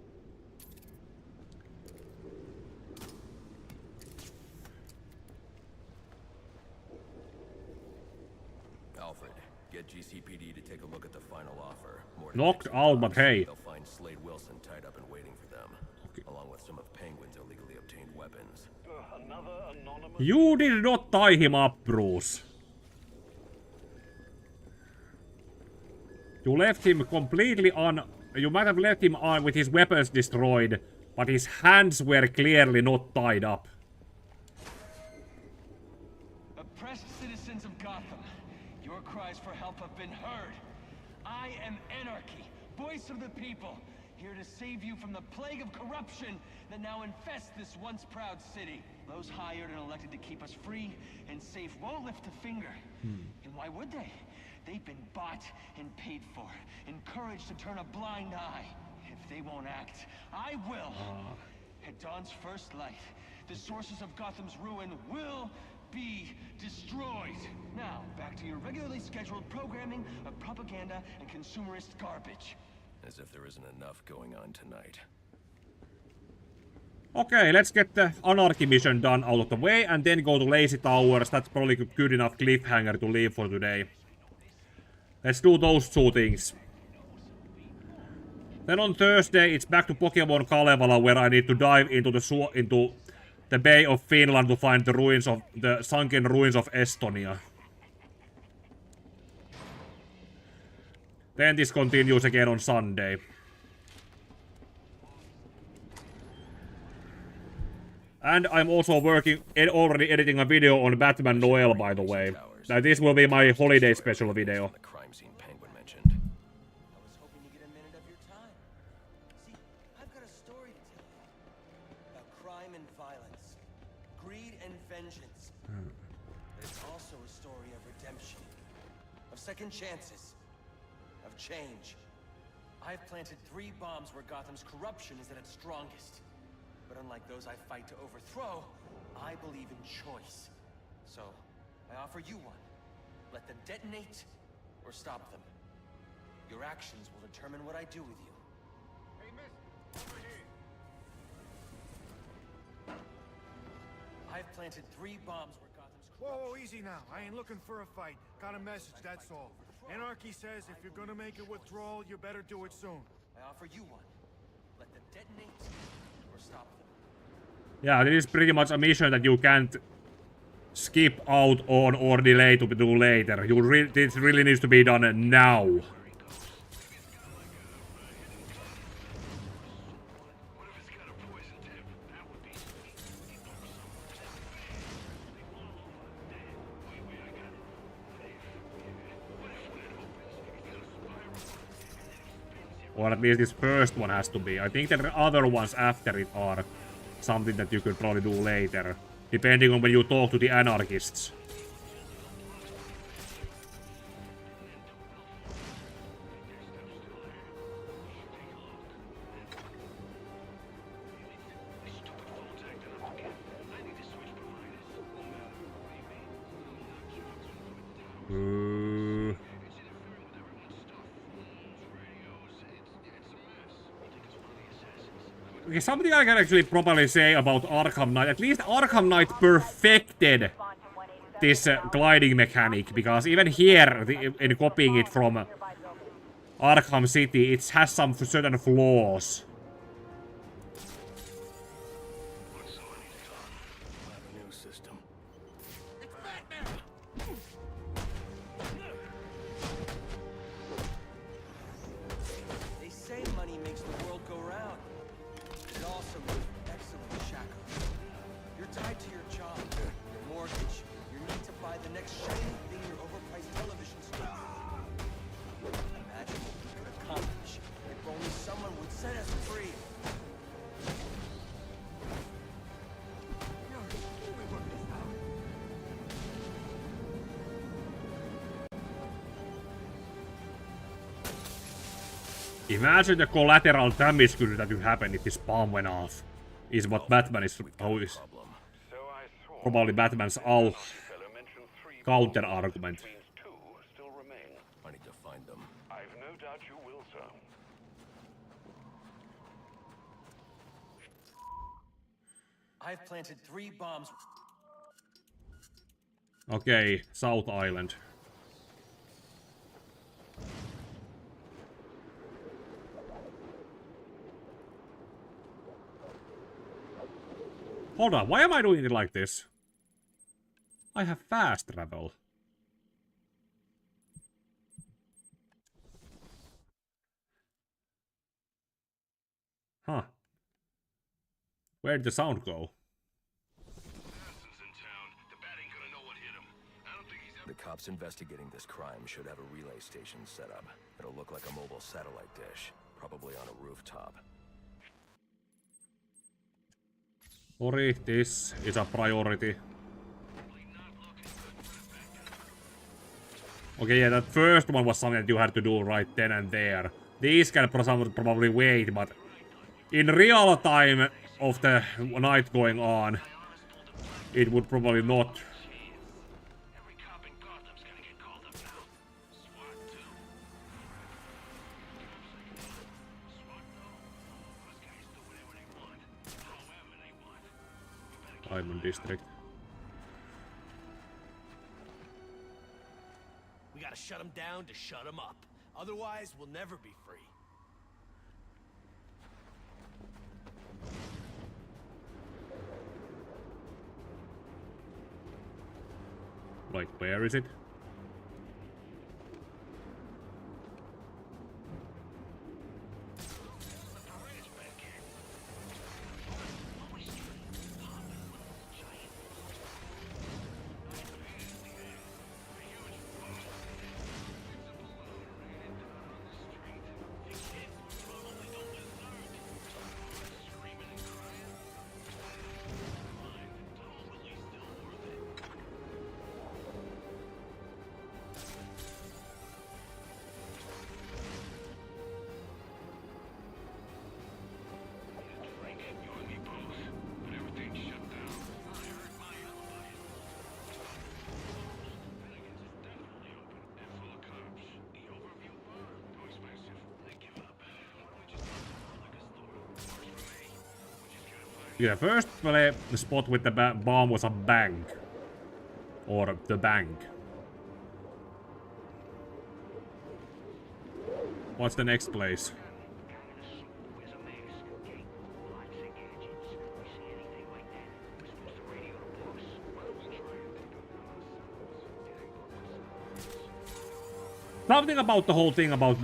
Alfred, get GCPD to take a look at the final offer. Knocked out, but hey. They'll find Slade Wilson tied up and waiting for them, along with some of Penguin's illegally obtained weapons. You did not tie him up, Bruce. You left him completely You might have left him on with his weapons destroyed, but his hands were clearly not tied up. Oppressed citizens of Gotham, your cries for help have been heard. I am Anarchy, voice of the people, here to save you from the plague of corruption that now infests this once proud city. Those hired and elected to keep us free and safe won't lift a finger. And why would they? They've been bought and paid for, encouraged to turn a blind eye. If they won't act, I will. At dawn's first light, the sources of Gotham's ruin will be destroyed. Now, back to your regularly scheduled programming of propaganda and consumerist garbage. As if there isn't enough going on tonight. Okay, let's get the Anarchy mission done out of the way and then go to Lacey Towers. That's probably a good enough cliffhanger to leave for today. Let's do those two things. Then on Thursday, it's back to Pokemon Kalevala, where I need to dive into the Bay of Finland to find the sunken ruins of Estonia. Then this continues again on Sunday. And I'm also already editing a video on Batman Noel, by the way. Now this will be my holiday special video. Second chances, of change. I've planted 3 bombs where Gotham's corruption is at its strongest. But unlike those I fight to overthrow, I believe in choice. So, I offer you one. Let them detonate, or stop them. Your actions will determine what I do with you. Hey, miss, over here. I've planted 3 bombs where Gotham's Whoa, easy now. I ain't looking for a fight. Got a message, that's all. Anarchy says if you're gonna make a withdrawal, you better do it soon. I offer you one. Let them detonate, or stop them. Yeah, this is pretty much a mission that you can't skip out on or delay to do later. This really needs to be done now. Or at least this first one has to be. I think the other ones after it are something that you could probably do later. Depending on when you talk to the anarchists. Okay, something I can actually probably say about Arkham Knight. At least Arkham Knight perfected this gliding mechanic, because even here, in copying it from Arkham City, it has some certain flaws. Imagine the collateral damage that would happen if this bomb went off. Is what Batman is always. Probably Batman's counter argument. I need to find them. I've no doubt you will, sir. I've planted 3 bombs. Okay, South Island. Hold on, why am I doing it like this? I have fast travel. Huh. Where'd the sound go? The cops investigating this crime should have a relay station set up. It'll look like a mobile satellite dish, probably on a rooftop. Sorry, this is a priority. Okay, yeah, that first one was something that you had to do right then and there. These can probably wait, but in real time of the night going on, it would probably not. Diamond District. We gotta shut them down to shut them up. Otherwise, we'll never be free. Right, where is it? Yeah, first the spot with the bomb was a bank. Or the bank. What's the next place? Something about the whole thing about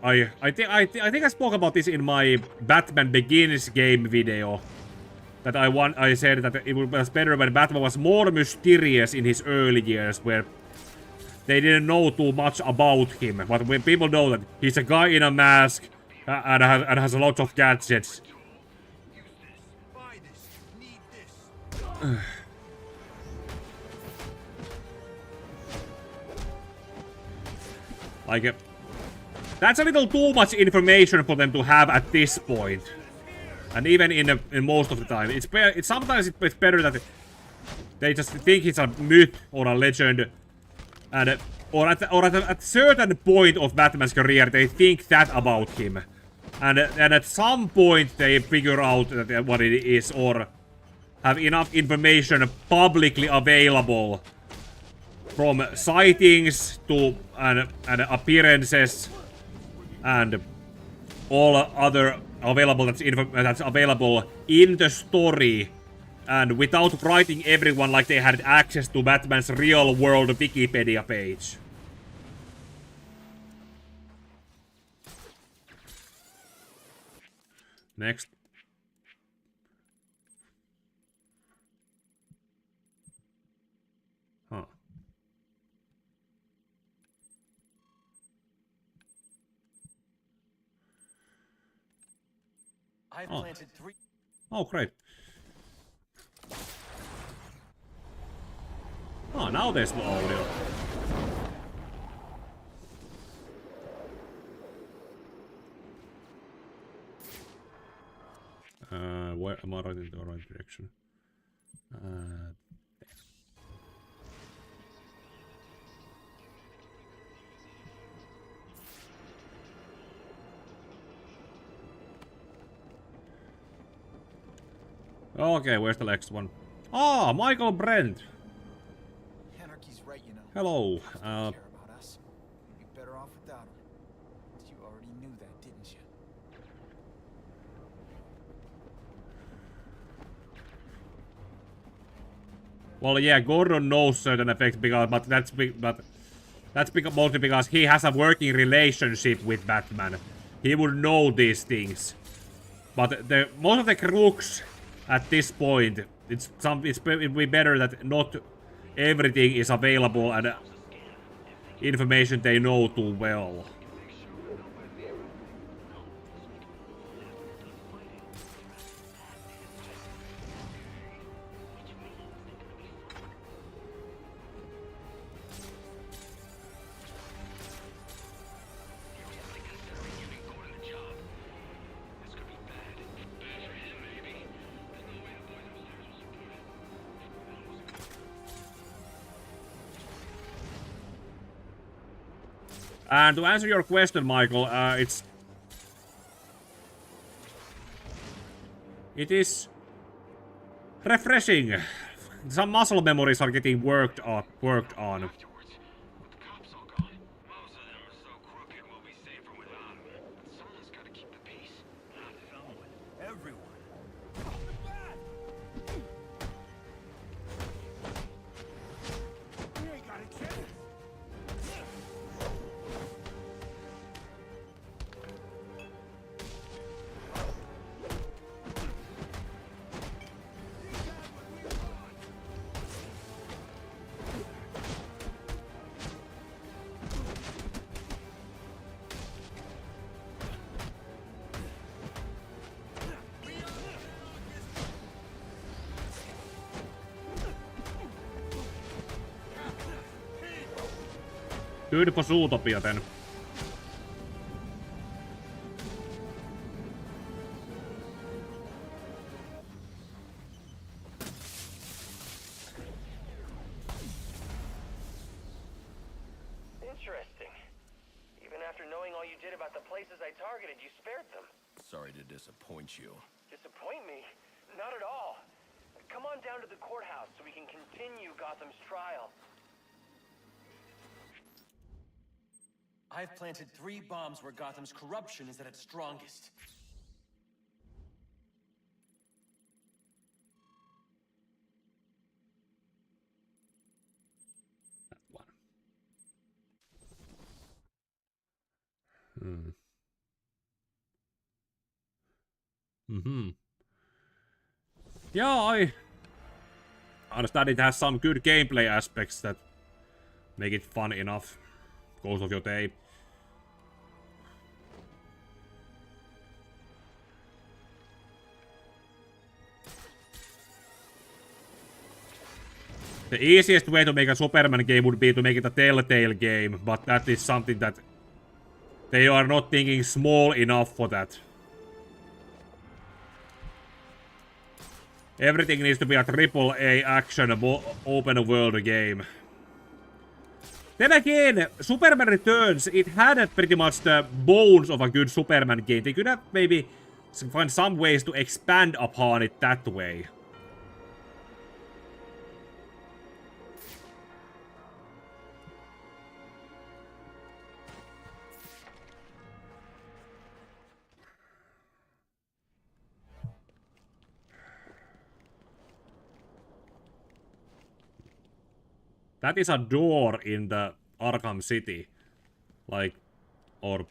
I think I spoke about this in my Batman Begins game video. That I said that it was better when Batman was more mysterious in his early years, where they didn't know too much about him. But when people know that he's a guy in a mask, And has a lot of gadgets. Like, that's a little too much information for them to have at this point. And even in most of the time, sometimes it's better that they just think it's a myth or a legend, and or at a certain point of Batman's career, they think that about him, and at some point they figure out what it is, or have enough information publicly available, from sightings to and appearances and all other available that's available in the story, and without writing everyone like they had access to Batman's real world Wikipedia page. Next. Huh. I've planted 3. Oh, great. Oh, now there's more audio. Where am I right in the right direction? Okay, where's the next one? Ah, Michael Brent. Anarchy's right, you know. Hello. Care about us. We'd be better off without him. You already knew that, didn't you? Well, yeah, Gordon knows certain effects but that's mostly because he has a working relationship with Batman. He would know these things. But most of the crooks at this point, it would be better that not everything is available and information they know too well. And to answer your question, Michael, it is refreshing. Some muscle memories are getting worked on. Good for Zootopia then. Interesting. Even after knowing all you did about the places I targeted, you spared them. Sorry to disappoint you. Disappoint me? Not at all. Come on down to the courthouse so we can continue Gotham's trial. I've planted 3 bombs where Gotham's corruption is at its strongest. Yeah, I understand it has some good gameplay aspects that make it fun enough. Course of your day. The easiest way to make a Superman game would be to make it a Telltale game, but that is something that they are not thinking small enough for that. Everything needs to be a AAA action open world game. Then again, Superman Returns, it had pretty much the bones of a good Superman game. They could have maybe find some ways to expand upon it that way. That is a door in the Arkham City. Like, or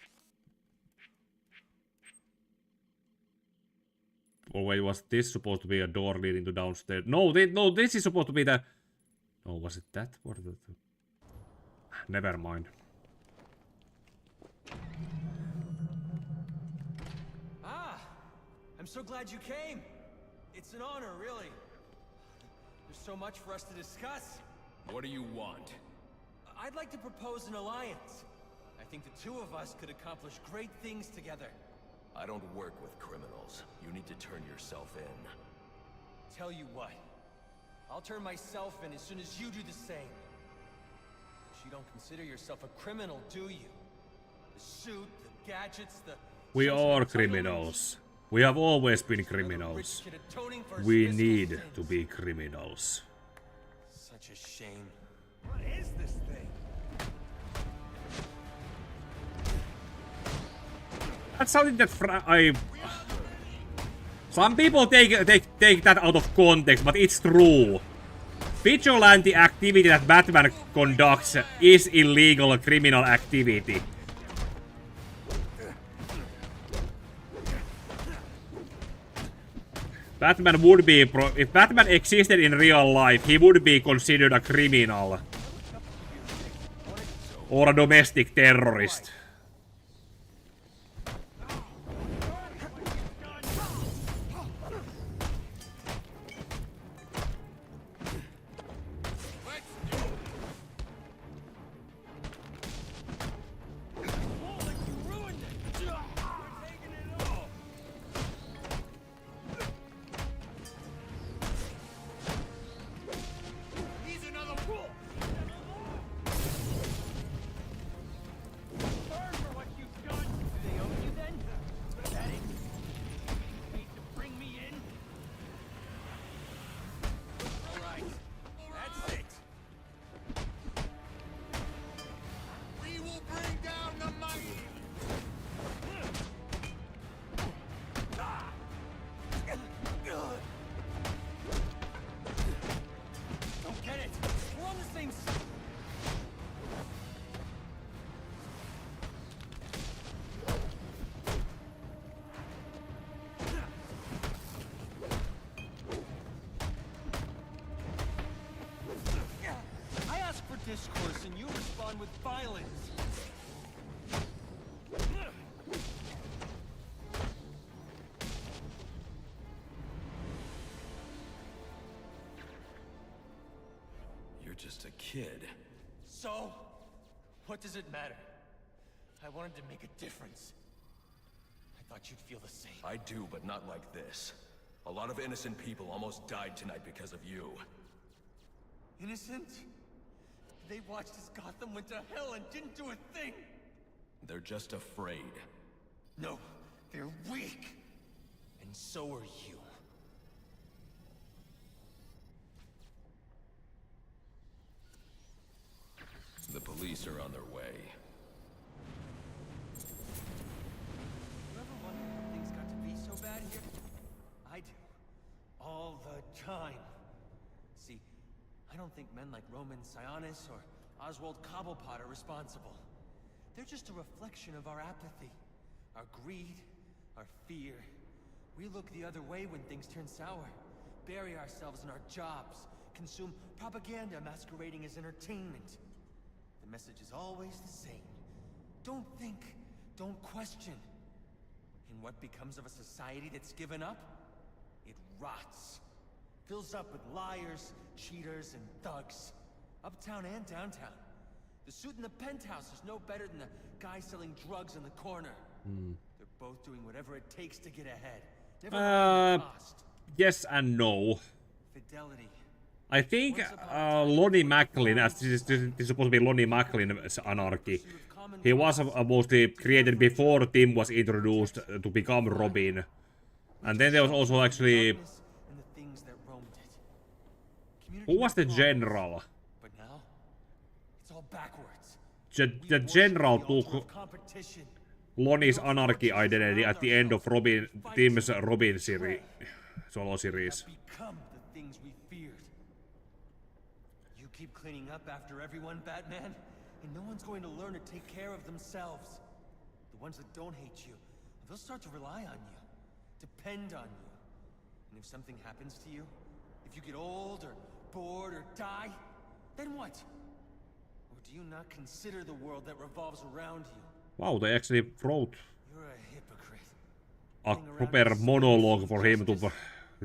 wait, was this supposed to be a door leading to downstairs? No, this is supposed to be the... Oh, was it that? What? Never mind. Ah, I'm so glad you came. It's an honor, really. There's so much for us to discuss. What do you want? I'd like to propose an alliance. I think the two of us could accomplish great things together. I don't work with criminals. You need to turn yourself in. Tell you what, I'll turn myself in as soon as you do the same. But you don't consider yourself a criminal, do you? The suit, the gadgets, the... We are criminals. We have always been criminals. We need to be criminals. Such a shame. What is this thing? That's something that some people take that out of context, but it's true. Vigilante activity that Batman conducts is illegal criminal activity. Batman would be, if Batman existed in real life, he would be considered a criminal. Or a domestic terrorist. Discourse and you respond with violence. You're just a kid. So, what does it matter? I wanted to make a difference. I thought you'd feel the same. I do, but not like this. A lot of innocent people almost died tonight because of you. Innocent? They watched as Gotham went to hell and didn't do a thing! They're just afraid. No, they're weak! And so are you. The police are on their way. You ever wonder how things got to be so bad here? I do. All the time. See, I don't think men like Roman Sionis or Oswald Cobblepot are responsible. They're just a reflection of our apathy, our greed, our fear. We look the other way when things turn sour, bury ourselves in our jobs, consume propaganda masquerading as entertainment. The message is always the same. Don't think, don't question. And what becomes of a society that's given up? It rots. Fills up with liars, cheaters, and thugs. Uptown and downtown. The suit in the penthouse is no better than the guy selling drugs in the corner. They're both doing whatever it takes to get ahead. Never mind the cost. Yes and no. Fidelity. I think Lonnie Macklin, as this is supposed to be Lonnie Macklin's Anarchy, he was mostly created before Tim was introduced to become Robin. And then there was also actually... Who was the general? But now, it's all backwards. The general took Lonnie's Anarchy identity at the end of Tim's Robin series, solo series. Become the things we feared. You keep cleaning up after everyone, Batman, and no one's going to learn to take care of themselves. The ones that don't hate you, they'll start to rely on you, depend on you. And if something happens to you, if you get old or bored or die, then what? Or do you not consider the world that revolves around you? Wow, they actually wrote You're a hypocrite. a proper monologue for him to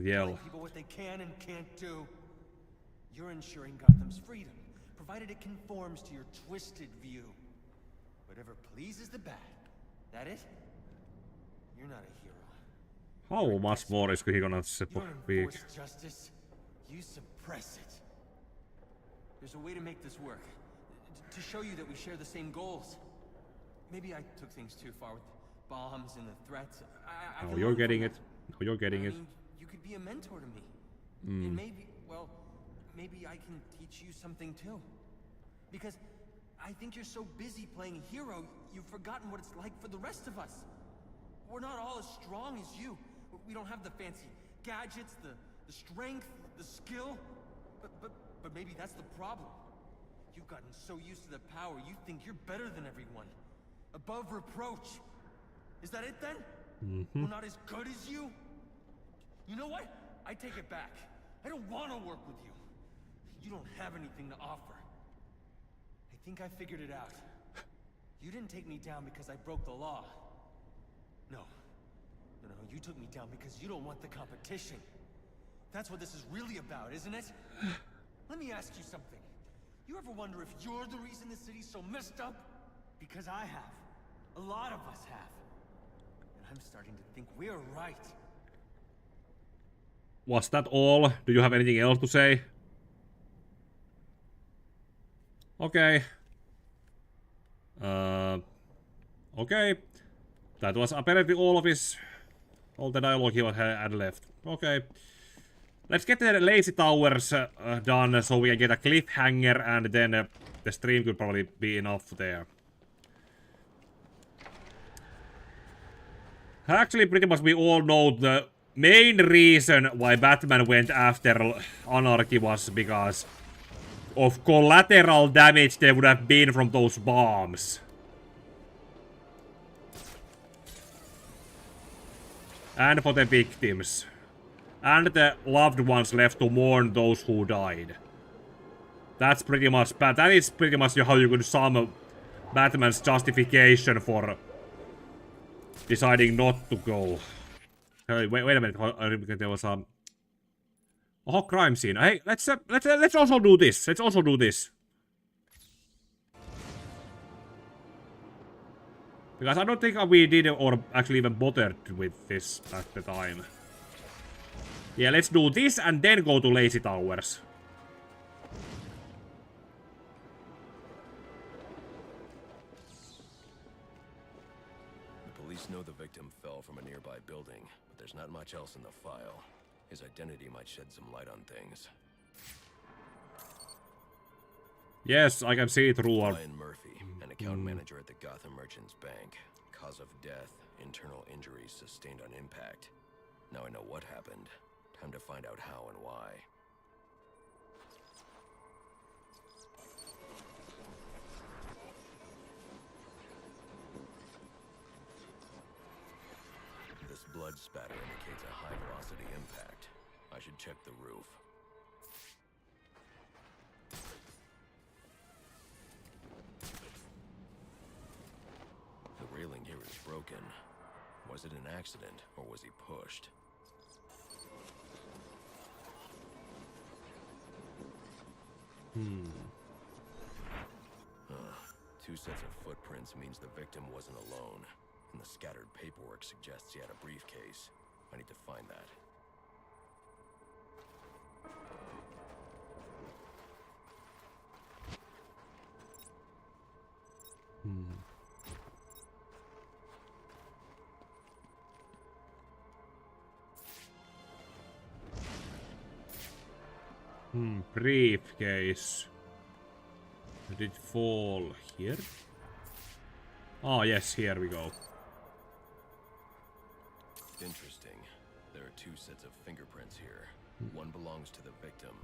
yell. People what they can and can't do. You're ensuring Gotham's freedom, provided it conforms to your twisted view. Whatever pleases the bat. That it? You're not a hero. How much more is he gonna speak? Justice. You suppress it. There's a way to make this work. To show you that we share the same goals. Maybe I took things too far with bombs and the threats. Oh, you're getting it. Oh, you're getting it. You could be a mentor to me. And maybe, well, maybe I can teach you something too. Because I think you're so busy playing hero, you've forgotten what it's like for the rest of us. We're not all as strong as you. We don't have the fancy gadgets, the strength, the skill. But maybe that's the problem. You've gotten so used to the power, you think you're better than everyone. Above reproach. Is that it then? We're not as good as you? You know what? I take it back. I don't want to work with you. You don't have anything to offer. I think I figured it out. You didn't take me down because I broke the law. No, you took me down because you don't want the competition. That's what this is really about, isn't it? Let me ask you something. You ever wonder if you're the reason the city's so messed up? Because I have. A lot of us have. And I'm starting to think we're right. Was that all? Do you have anything else to say? Okay. Okay. That was apparently all the dialogue he had left. Okay. Let's get the Lazy Towers done so we can get a cliffhanger, and then the stream could probably be enough there. Actually, pretty much we all know the main reason why Batman went after Anarchy was because of collateral damage there would have been from those bombs. And for the victims. And the loved ones left to mourn those who died. That's pretty much bad. That is pretty much how you could sum Batman's justification for deciding not to go. Hey, wait a minute. There was a crime scene. Hey, let's also do this. Let's also do this. Because I don't think we did or actually even bothered with this at the time. Yeah, let's do this and then go to Lazy Towers. The police know the victim fell from a nearby building, but there's not much else in the file. His identity might shed some light on things. Yes, I can see it through our... Ryan Murphy, an account manager at the Gotham Merchants Bank. Cause of death, internal injuries sustained on impact. Now I know what happened. Time to find out how and why. This blood spatter indicates a high-velocity impact. I should check the roof. The railing here is broken. Was it an accident, or was he pushed? Two sets of footprints means the victim wasn't alone, and the scattered paperwork suggests he had a briefcase. I need to find that. Briefcase. Did it fall here? Oh, yes, here we go. Interesting. There are two sets of fingerprints here. One belongs to the victim,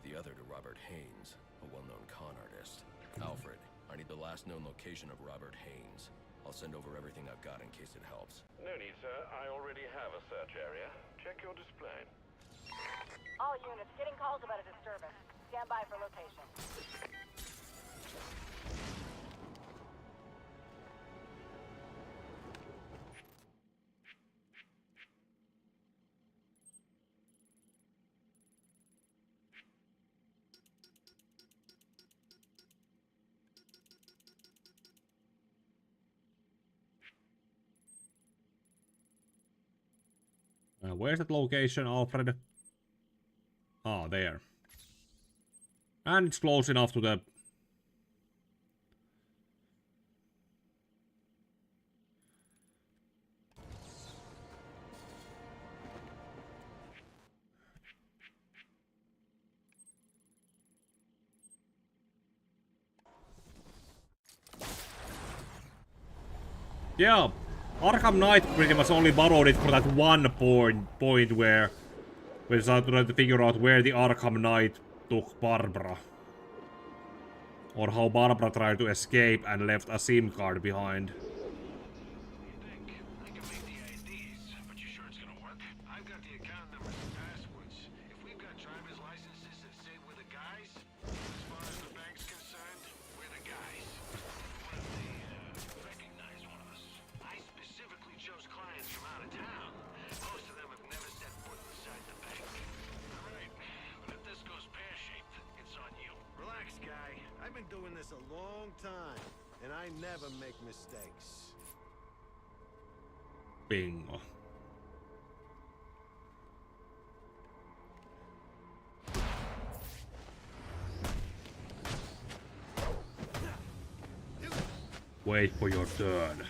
the other to Robert Haynes, a well-known con artist. Alfred, I need the last known location of Robert Haynes. I'll send over everything I've got in case it helps. No need, sir. I already have a search area. Check your display. All units getting calls about a disturbance. Stand by for location. Where's that location, Alfred? Ah, there. And it's close enough to the... Yeah, Arkham Knight pretty much only borrowed it for that one point where we started trying to figure out where the Arkham Knight took Barbara. Or how Barbara tried to escape and left a SIM card behind. Bingo. Wait for your turn.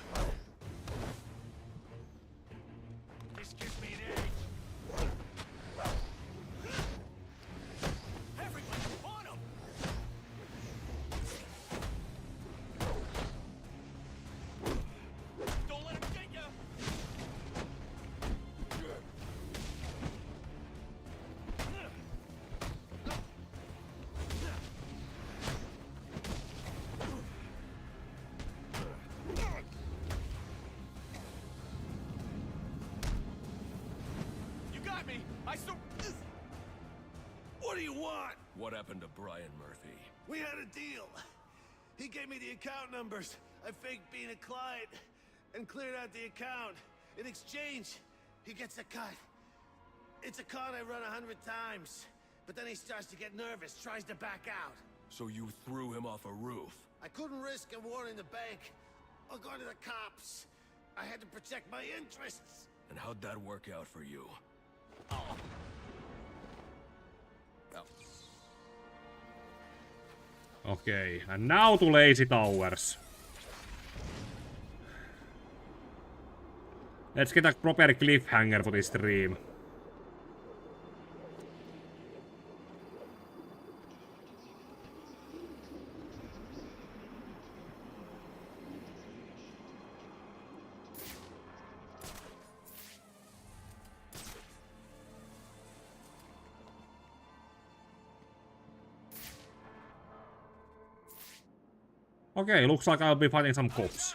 What do you want? What happened to Brian Murphy? We had a deal. He gave me the account numbers. I faked being a client and cleared out the account. In exchange, he gets a cut. It's a con I run 100 times. But then he starts to get nervous, tries to back out. So you threw him off a roof? I couldn't risk him warning the bank or going to the cops. I had to protect my interests. And how'd that work out for you? Okay, and now to Lazy Towers. Let's get a proper cliffhanger for this stream. Okay, looks like I'll be fighting some cops.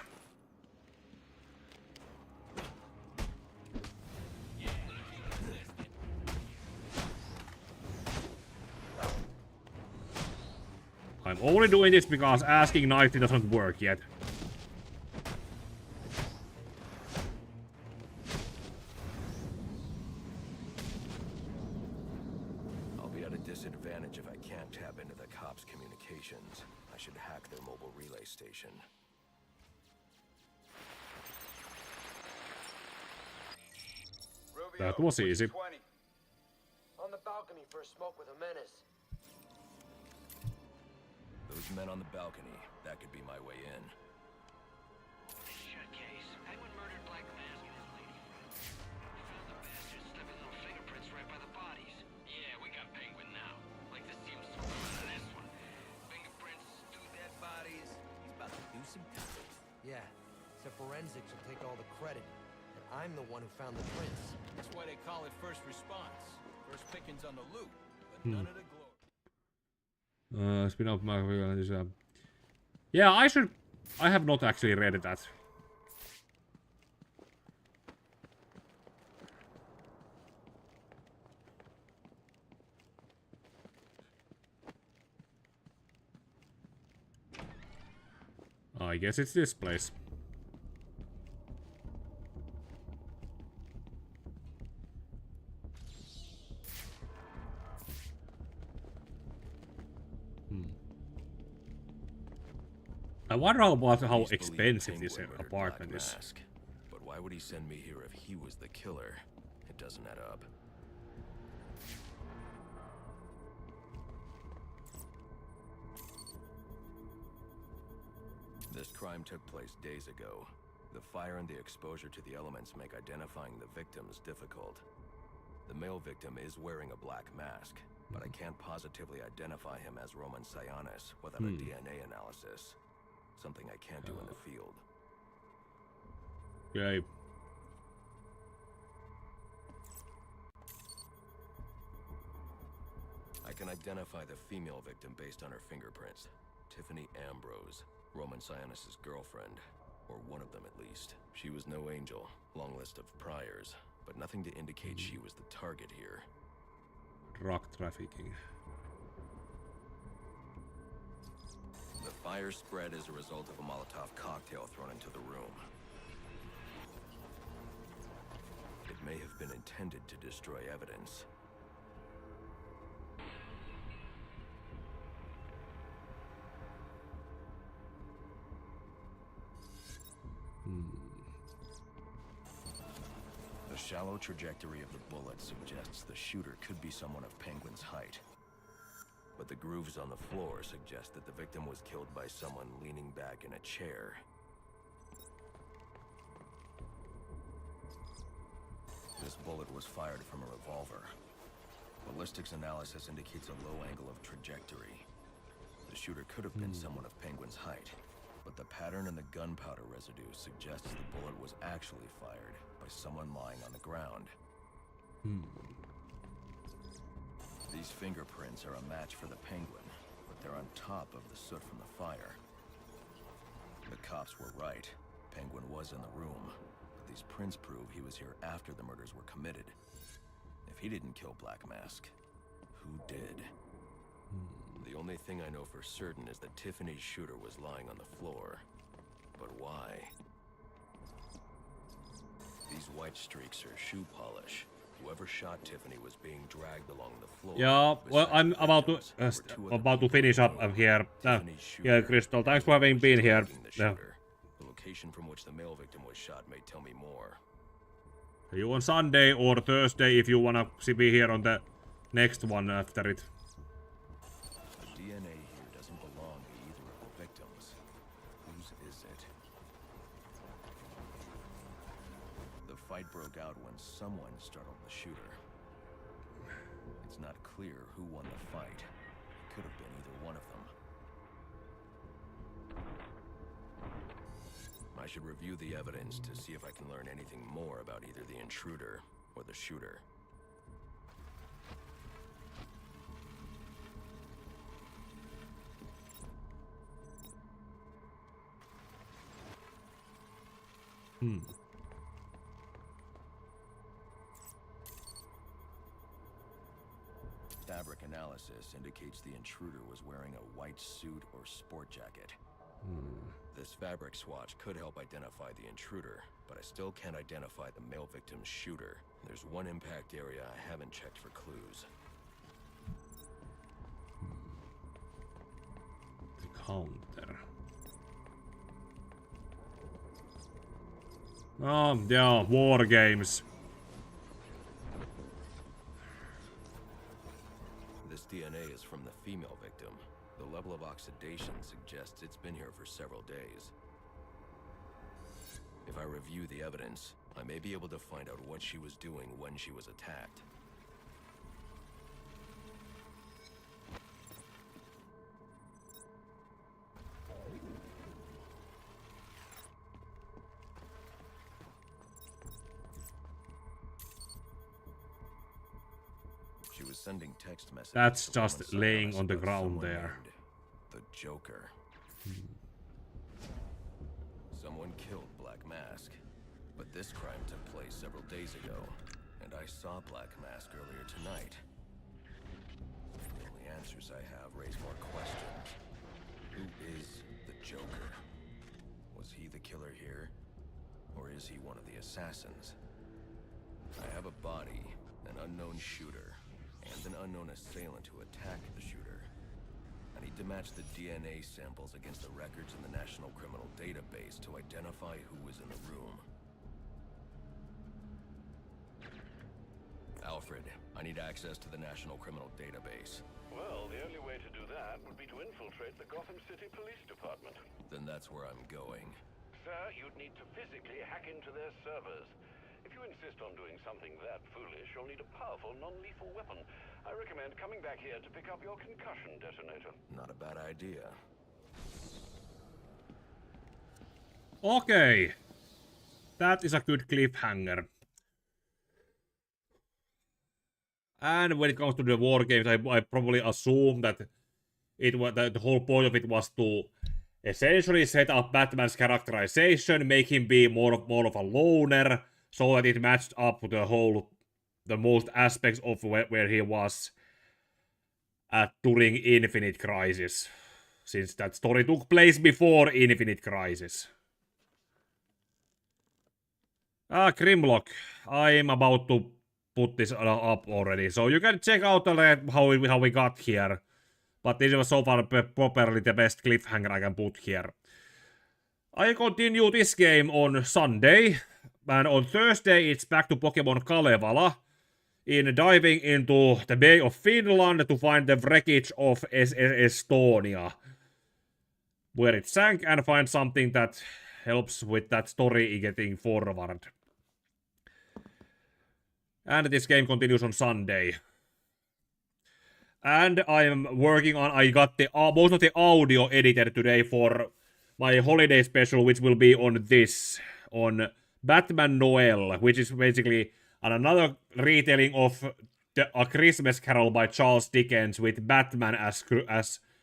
I'm only doing this because asking nicely doesn't work yet. I'll be at a a disadvantage if I can't tap into the cops' communications. I should hack their mobile relay station. That was easy. 20. On the balcony for a smoke with a menace. Those men on the balcony, that could be my way in. Shitcase. Penguin murdered Black Mask and his lady friend. We found the bastards slipping little fingerprints right by the bodies. Yeah, we got Penguin now. Like the seems to come out of this one. Fingerprints, 2 dead bodies. He's about to do some cooking. Yeah, except forensics will take all the credit. And I'm the one who found the prints. That's why they call it first response. First pickings on the loot, but none of the glory. Spin-off yeah, I have not actually read that. I guess it's this place. I wonder about how expensive this apartment is. But why would he send me here if he was the killer? It doesn't add up. This crime took place days ago. The fire and the exposure to the elements make identifying the victims difficult. The male victim is wearing a black mask, but I can't positively identify him as Roman Sionis without a DNA analysis. Something I can't do in the field. Okay. I can identify the female victim based on her fingerprints. Tiffany Ambrose, Roman Sionis' girlfriend. Or one of them at least. She was no angel, long list of priors, but nothing to indicate she was the target here. Drug trafficking. The fire spread as a result of a Molotov cocktail thrown into the room. It may have been intended to destroy evidence. The shallow trajectory of the bullet suggests the shooter could be someone of Penguin's height. But the grooves on the floor suggest that the victim was killed by someone leaning back in a chair. This bullet was fired from a revolver. Ballistics analysis indicates a low angle of trajectory. The shooter could have been someone of Penguin's height, but the pattern in the gunpowder residue suggests the bullet was actually fired by someone lying on the ground. These fingerprints are a match for the Penguin, but they're on top of the soot from the fire. The cops were right. Penguin was in the room, but these prints prove he was here after the murders were committed. If he didn't kill Black Mask, who did? The only thing I know for certain is that Tiffany's shooter was lying on the floor. But why? These white streaks are shoe polish. Whoever shot Tiffany was being dragged along the floor. Yeah, well, I'm about to finish up here. Yeah, Crystal, thanks for having been here. The location from which the male victim was shot may tell me more. See you on Sunday or Thursday if you wanna be here on the next one after it. The DNA here doesn't belong to either of the victims. Whose is it? The fight broke out when someone startled the shooter. It's not clear who won the fight. It could have been either one of them. I should review the evidence to see if I can learn anything more about either the intruder or the shooter. Fabric analysis indicates the intruder was wearing a white suit or sport jacket. This fabric swatch could help identify the intruder, but I still can't identify the male victim's shooter. There's one impact area I haven't checked for clues. Counter. Oh, yeah, war games. This DNA is from the female victim. The level of oxidation suggests it's been here for several days. If I review the evidence, I may be able to find out what she was doing when she was attacked. She was sending text messages. That's just laying on the ground there. The Joker. Someone killed Black Mask, but this crime took place several days ago, and I saw Black Mask earlier tonight. The only answers I have raise more questions. Who is the Joker? Was he the killer here, or is he one of the assassins? I have a body, an unknown shooter, and an unknown assailant who attacked the shooter. I need to match the DNA samples against the records in the National Criminal Database to identify who was in the room. Alfred, I need access to the National Criminal Database. Well, the only way to do that would be to infiltrate the Gotham City Police Department. Then that's where I'm going. Sir, you'd need to physically hack into their servers. If you insist on doing something that foolish, you'll need a powerful, non-lethal weapon. I recommend coming back here to pick up your concussion detonator. Not a bad idea. Okay. That is a good cliffhanger. And when it comes to the war games, I probably assume that the whole point of it was to essentially set up Batman's characterization, make him be more of a loner, so that it matched up with the most aspects of where he was during Infinite Crisis, since that story took place before Infinite Crisis. Grimlock, I'm about to put this up already, so you can check out how we got here. But this was so far properly the best cliffhanger I can put here. I continue this game on Sunday, and on Thursday it's back to Pokemon Kalevala, in diving into the Bay of Finland to find the wreckage of Estonia, where it sank, and find something that helps with that story getting forward. And this game continues on Sunday. And I am working on, I got the most of the audio edited today for my holiday special, which will be on Batman Noel, which is basically another retelling of A Christmas Carol by Charles Dickens with Batman as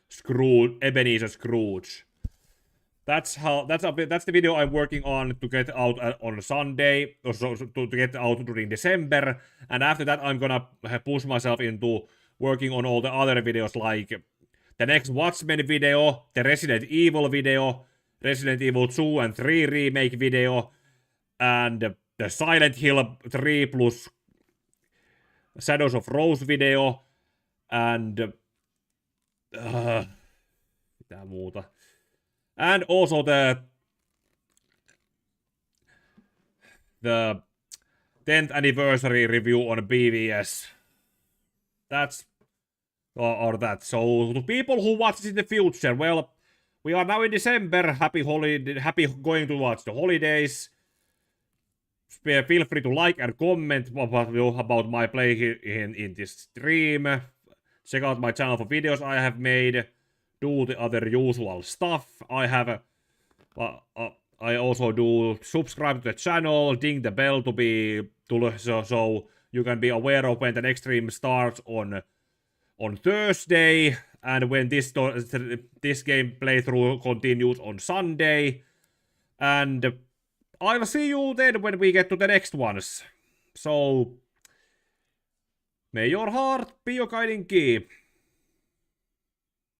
Scrooge, Ebenezer Scrooge. That's the video I'm working on to get out on Sunday, or to get out during December, and after that I'm gonna push myself into working on all the other videos, like the next Watchmen video, the Resident Evil video, Resident Evil 2 and 3 remake video, and the Silent Hill 3 plus Shadows of Rose video, and mitä muuta. And also the 10th anniversary review on BVS. That's or that. So to people who watch this in the future, well, we are now in December. Happy going to watch the holidays. Feel free to like and comment about my play in this stream. Check out my channel for videos I have made. Do the other usual stuff. I also do subscribe to the channel, ding the bell so you can be aware of when the next stream starts on Thursday, and when this game playthrough continues on Sunday. And I'll see you then when we get to the next ones. So may your heart be your guiding key.